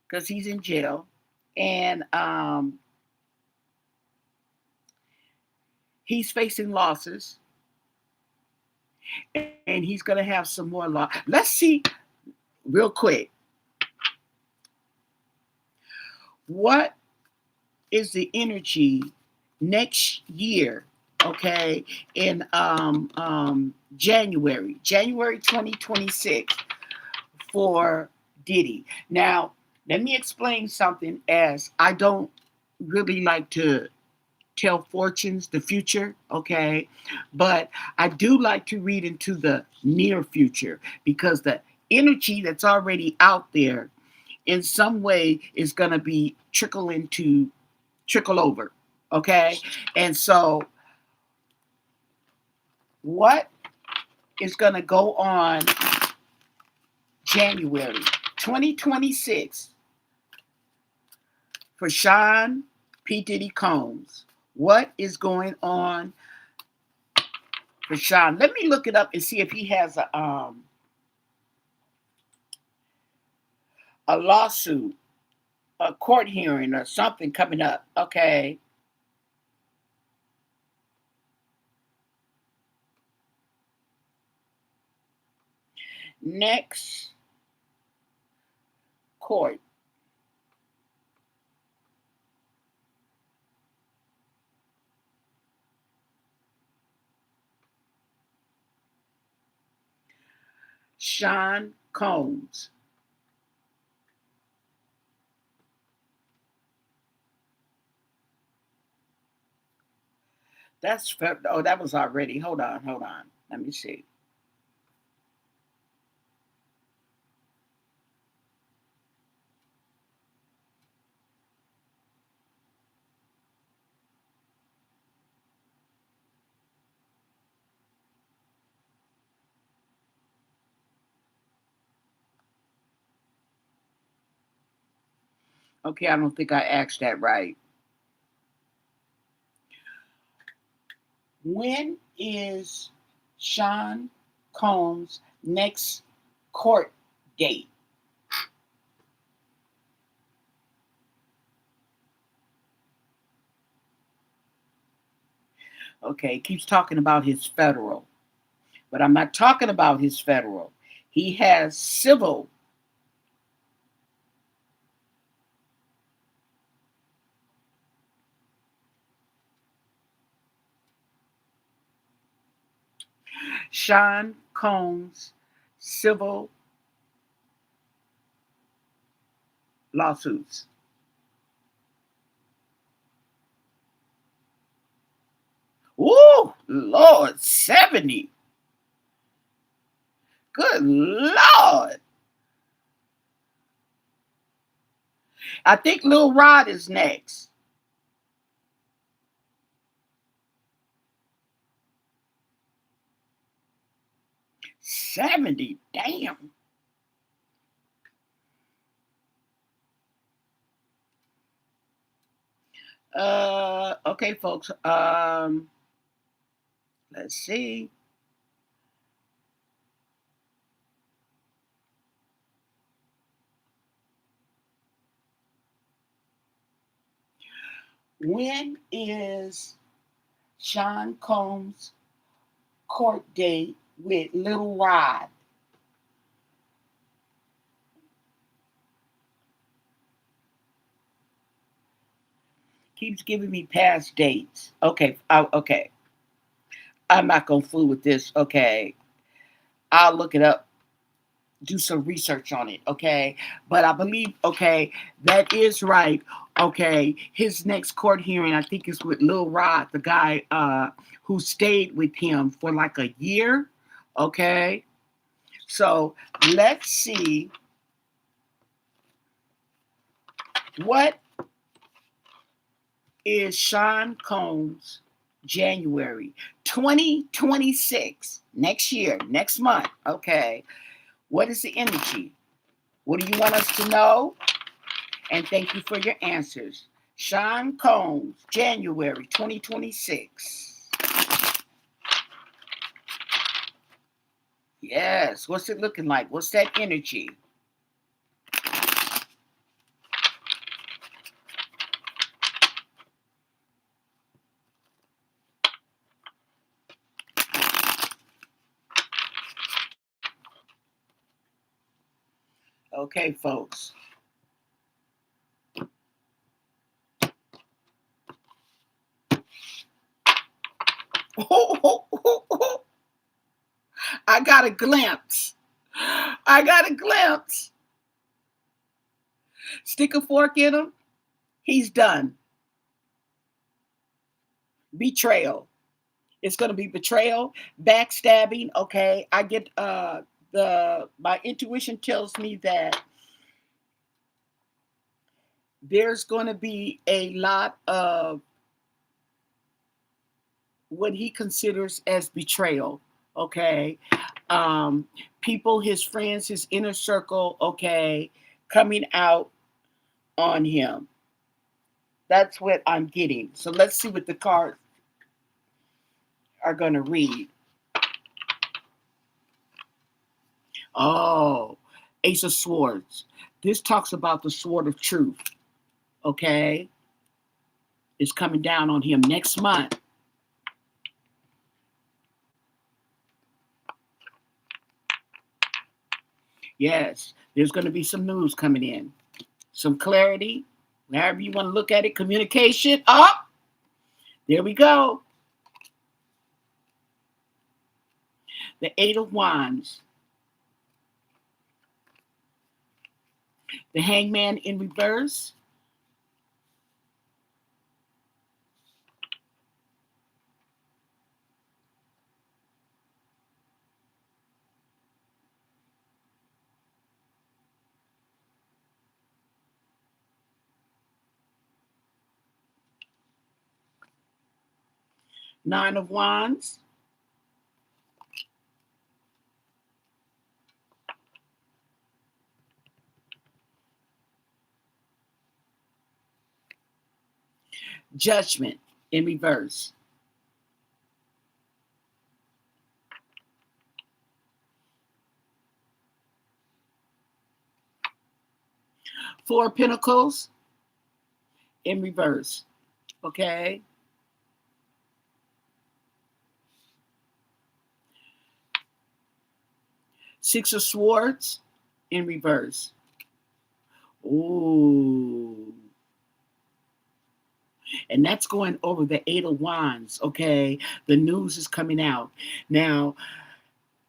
because he's in jail. And he's facing losses. And he's going to have some more loss. Let's see real quick. What is the energy next year? Okay, in January 2026 for Diddy. Now, let me explain something, as I don't really like to tell fortunes, the future, okay? But I do like to read into the near future, because the energy that's already out there in some way is going to be trickle over, okay? And so what is going to go on January 2026 for Sean P. Diddy Combs? What is going on for Sean? Let me look it up and see if he has a lawsuit, a court hearing, or something coming up. Okay. Next court. Sean Combs. Oh, that was already. Hold on, hold on. Let me see. Okay, I don't think I asked that right. When is Sean Combs' next court date? Okay, keeps talking about his federal, but I'm not talking about his federal. He has civil. Sean Combs' civil lawsuits. Ooh, Lord, 70. Good Lord. I think Lil Rod is next. 70. Damn. Okay, folks. Let's see. When is Sean Combs' court date with Little Rod? Keeps giving me past dates. Okay, okay. I'm not gonna fool with this. Okay, I'll look it up, do some research on it. Okay, but I believe that is right. Okay, his next court hearing I think is with Lil Rod, the guy who stayed with him for like a year. Okay, so let's see what is Sean Combs January 2026, next year, next month. Okay. What is the energy? What do you want us to know? And thank you for your answers. Sean Combs, January 2026. Yes. What's it looking like? What's that energy? Okay, folks. I got a glimpse. I got a glimpse. Stick a fork in him. He's done. Betrayal. It's going to be betrayal, backstabbing. Okay, I get the my intuition tells me that there's going to be a lot of what he considers as betrayal. Okay, people, his friends, his inner circle. Okay, coming out on him. That's what I'm getting. So let's see what the cards are going to read. Oh, Ace of Swords. This talks about the sword of truth. Okay. It's coming down on him next month. Yes, there's going to be some news coming in, some clarity, however you want to look at it, communication. Up, there we go. The Eight of Wands, the Hangman in reverse, Nine of Wands, Judgment in reverse, Four of Pentacles in reverse. Okay. Six of Swords in reverse. Ooh. And that's going over the Eight of Wands. Okay. The news is coming out. Now,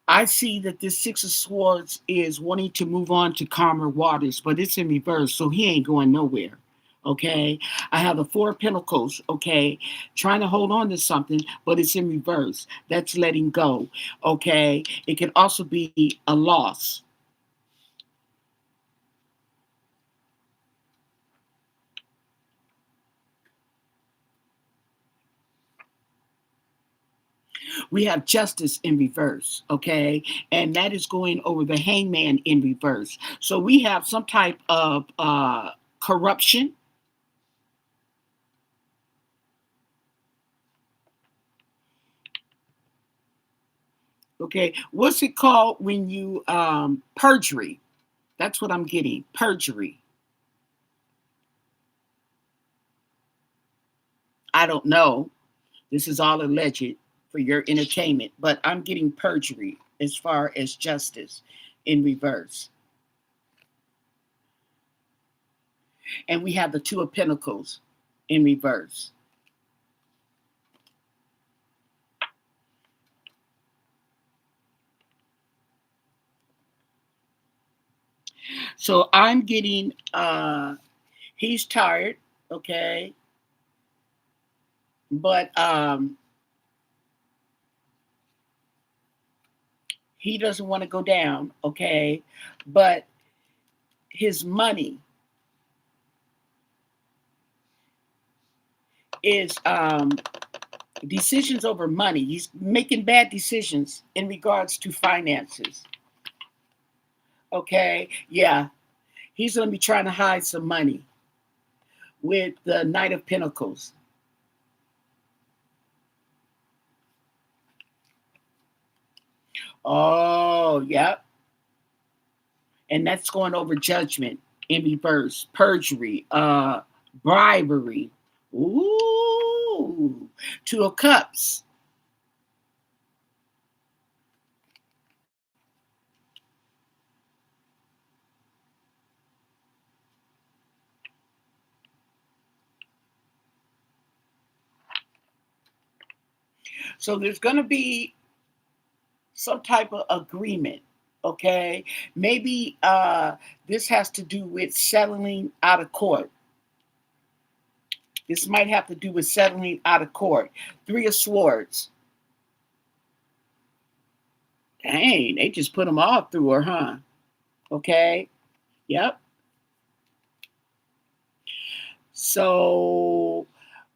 I see that this Six of Swords is wanting to move on to calmer waters, but it's in reverse, so he ain't going nowhere. Okay. I have the Four of Pentacles. Okay. Trying to hold on to something, but it's in reverse. That's letting go. Okay. It can also be a loss. We have Justice in reverse, okay? And that is going over the Hangman in reverse. So we have some type of corruption. Okay, what's it called when you perjury? That's what I'm getting, perjury. I don't know. This is all alleged for your entertainment, but I'm getting perjury as far as justice in reverse. And we have the Two of Pentacles in reverse. So I'm getting he's tired, okay? But he doesn't want to go down, okay? But his money is decisions over money. He's making bad decisions in regards to finances. Okay, yeah, he's going to be trying to hide some money with the Knight of Pentacles. Oh, yep. And that's going over Judgment in reverse, perjury, bribery. Ooh, Two of Cups. So there's going to be some type of agreement. Okay, maybe this has to do with settling out of court. This might have to do with settling out of court. Three of Swords. Dang, they just put them all through her, huh? Okay, yep. So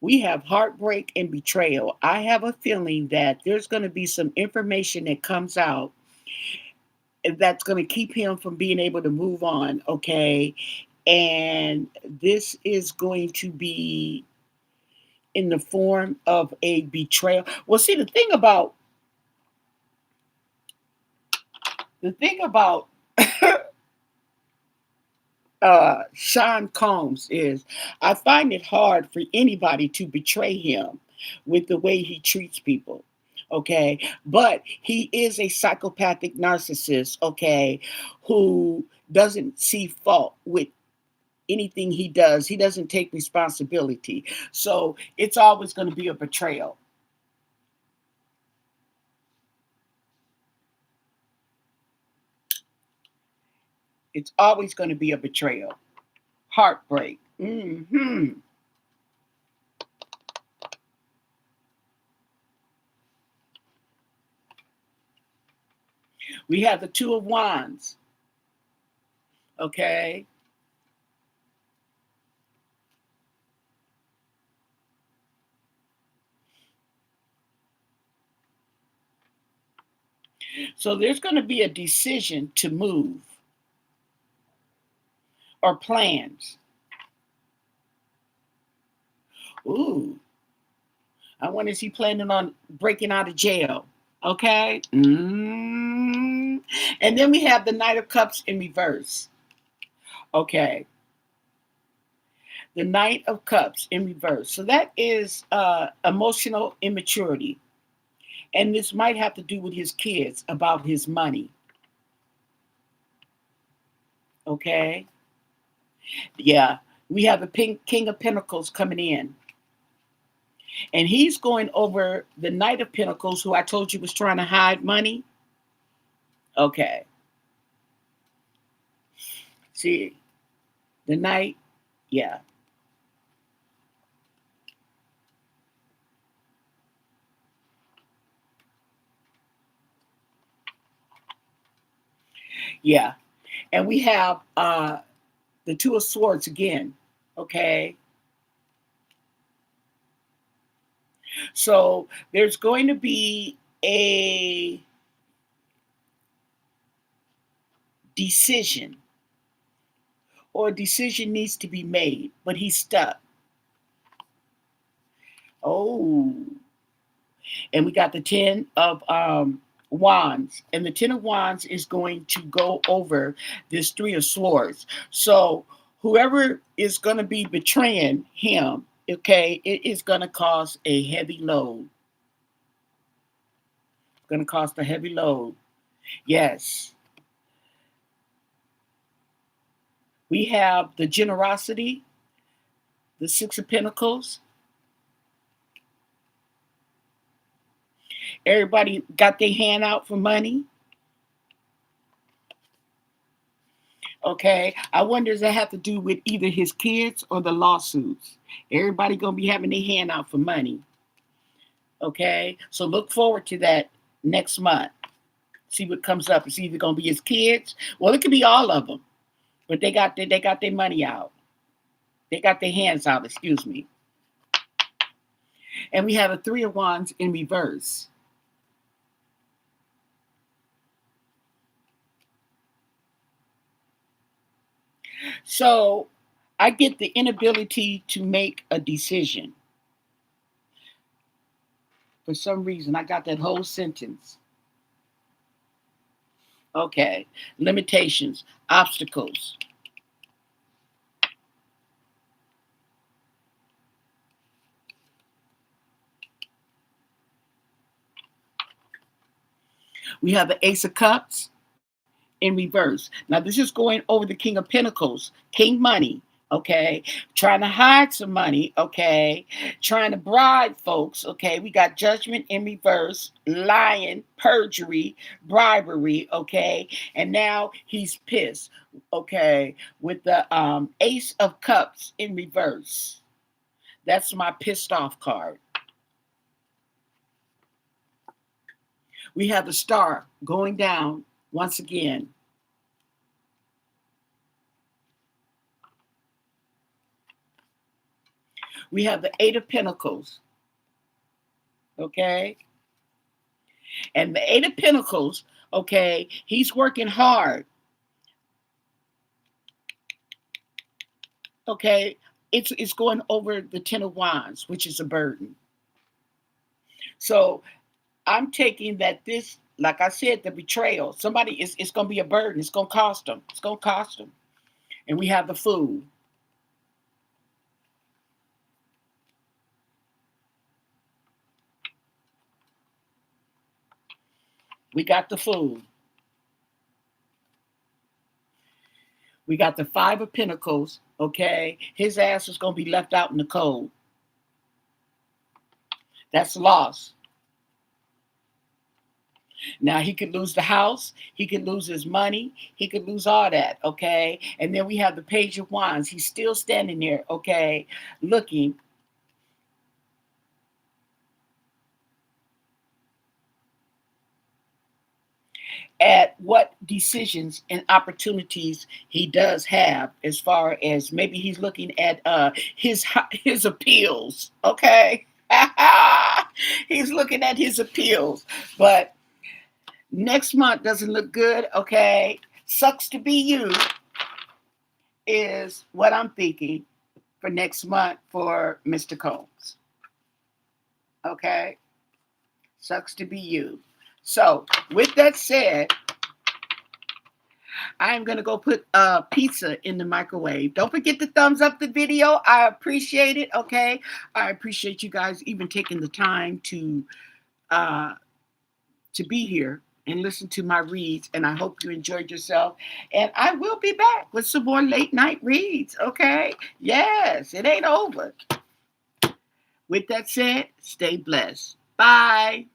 we have heartbreak and betrayal. I have a feeling that there's going to be some information that comes out that's going to keep him from being able to move on, okay? And this is going to be in the form of a betrayal. Well, see, the thing about Sean Combs is I find it hard for anybody to betray him with the way he treats people. Okay, but he is a psychopathic narcissist, okay, who doesn't see fault with anything he does. He doesn't take responsibility. So it's always going to be a betrayal. It's always going to be a betrayal. Heartbreak. We have the Two of Wands. Okay. So there's going to be a decision to move or plans. Ooh, I wonder is he planning on breaking out of jail? Okay. And then we have the Knight of Cups in reverse. Okay. The Knight of Cups in reverse. So that is emotional immaturity. And this might have to do with his kids about his money. Okay. Yeah. We have the King of Pentacles coming in. And he's going over the Knight of Pentacles, who I told you was trying to hide money. Okay. See, the Knight, yeah. Yeah. And we have the Two of Swords again. Okay. So there's going to be a decision, or a decision needs to be made, but he's stuck. Oh, and we got the Ten of Wands, and the Ten of Wands is going to go over this Three of Swords. So whoever is going to be betraying him, okay, it is going to cause a heavy load. Going to cost a heavy load. Yes. We have the generosity, the Six of Pentacles. Everybody got their hand out for money. Okay. I wonder does that have to do with either his kids or the lawsuits? Everybody gonna be having their hand out for money. Okay. So look forward to that next month. See what comes up. It's either gonna be his kids. Well, it could be all of them. But they got their money out. They got their hands out, excuse me. And we have a Three of Wands in reverse. So I get the inability to make a decision. For some reason, I got that whole sentence. Okay. Limitations, obstacles. We have the Ace of Cups in reverse. Now, this is going over the King of Pentacles, King Money. Okay, trying to hide some money. Okay, trying to bribe folks. Okay, we got Judgment in reverse, lying, perjury, bribery. Okay, and now he's pissed. Okay, with the Ace of Cups in reverse. That's my pissed off card. We have the Star going down once again. We have the Eight of Pentacles. Okay. And the Eight of Pentacles, okay, he's working hard. Okay, it's going over the Ten of Wands, which is a burden. So I'm taking that this, like I said, the betrayal. Somebody is it's going to be a burden. It's going to cost them. It's going to cost them. And we have the food. We got the food. We got the Five of Pentacles. Okay, his ass is going to be left out in the cold. That's loss. Now he could lose the house, he could lose his money, he could lose all that, okay? And then we have the Page of Wands. He's still standing there, okay, looking at what decisions and opportunities he does have, as far as maybe he's looking at his appeals, okay? He's looking at his appeals, but next month doesn't look good, okay? Sucks to be you is what I'm thinking for next month for Mr. Combs. Okay? Sucks to be you. So, with that said, I'm going to go put pizza in the microwave. Don't forget to thumbs up the video. I appreciate it, okay? I appreciate you guys even taking the time uh, to be here and listen to my reads, and I hope you enjoyed yourself. And I will be back with some more late night reads, okay? Yes, it ain't over. With that said, stay blessed. Bye.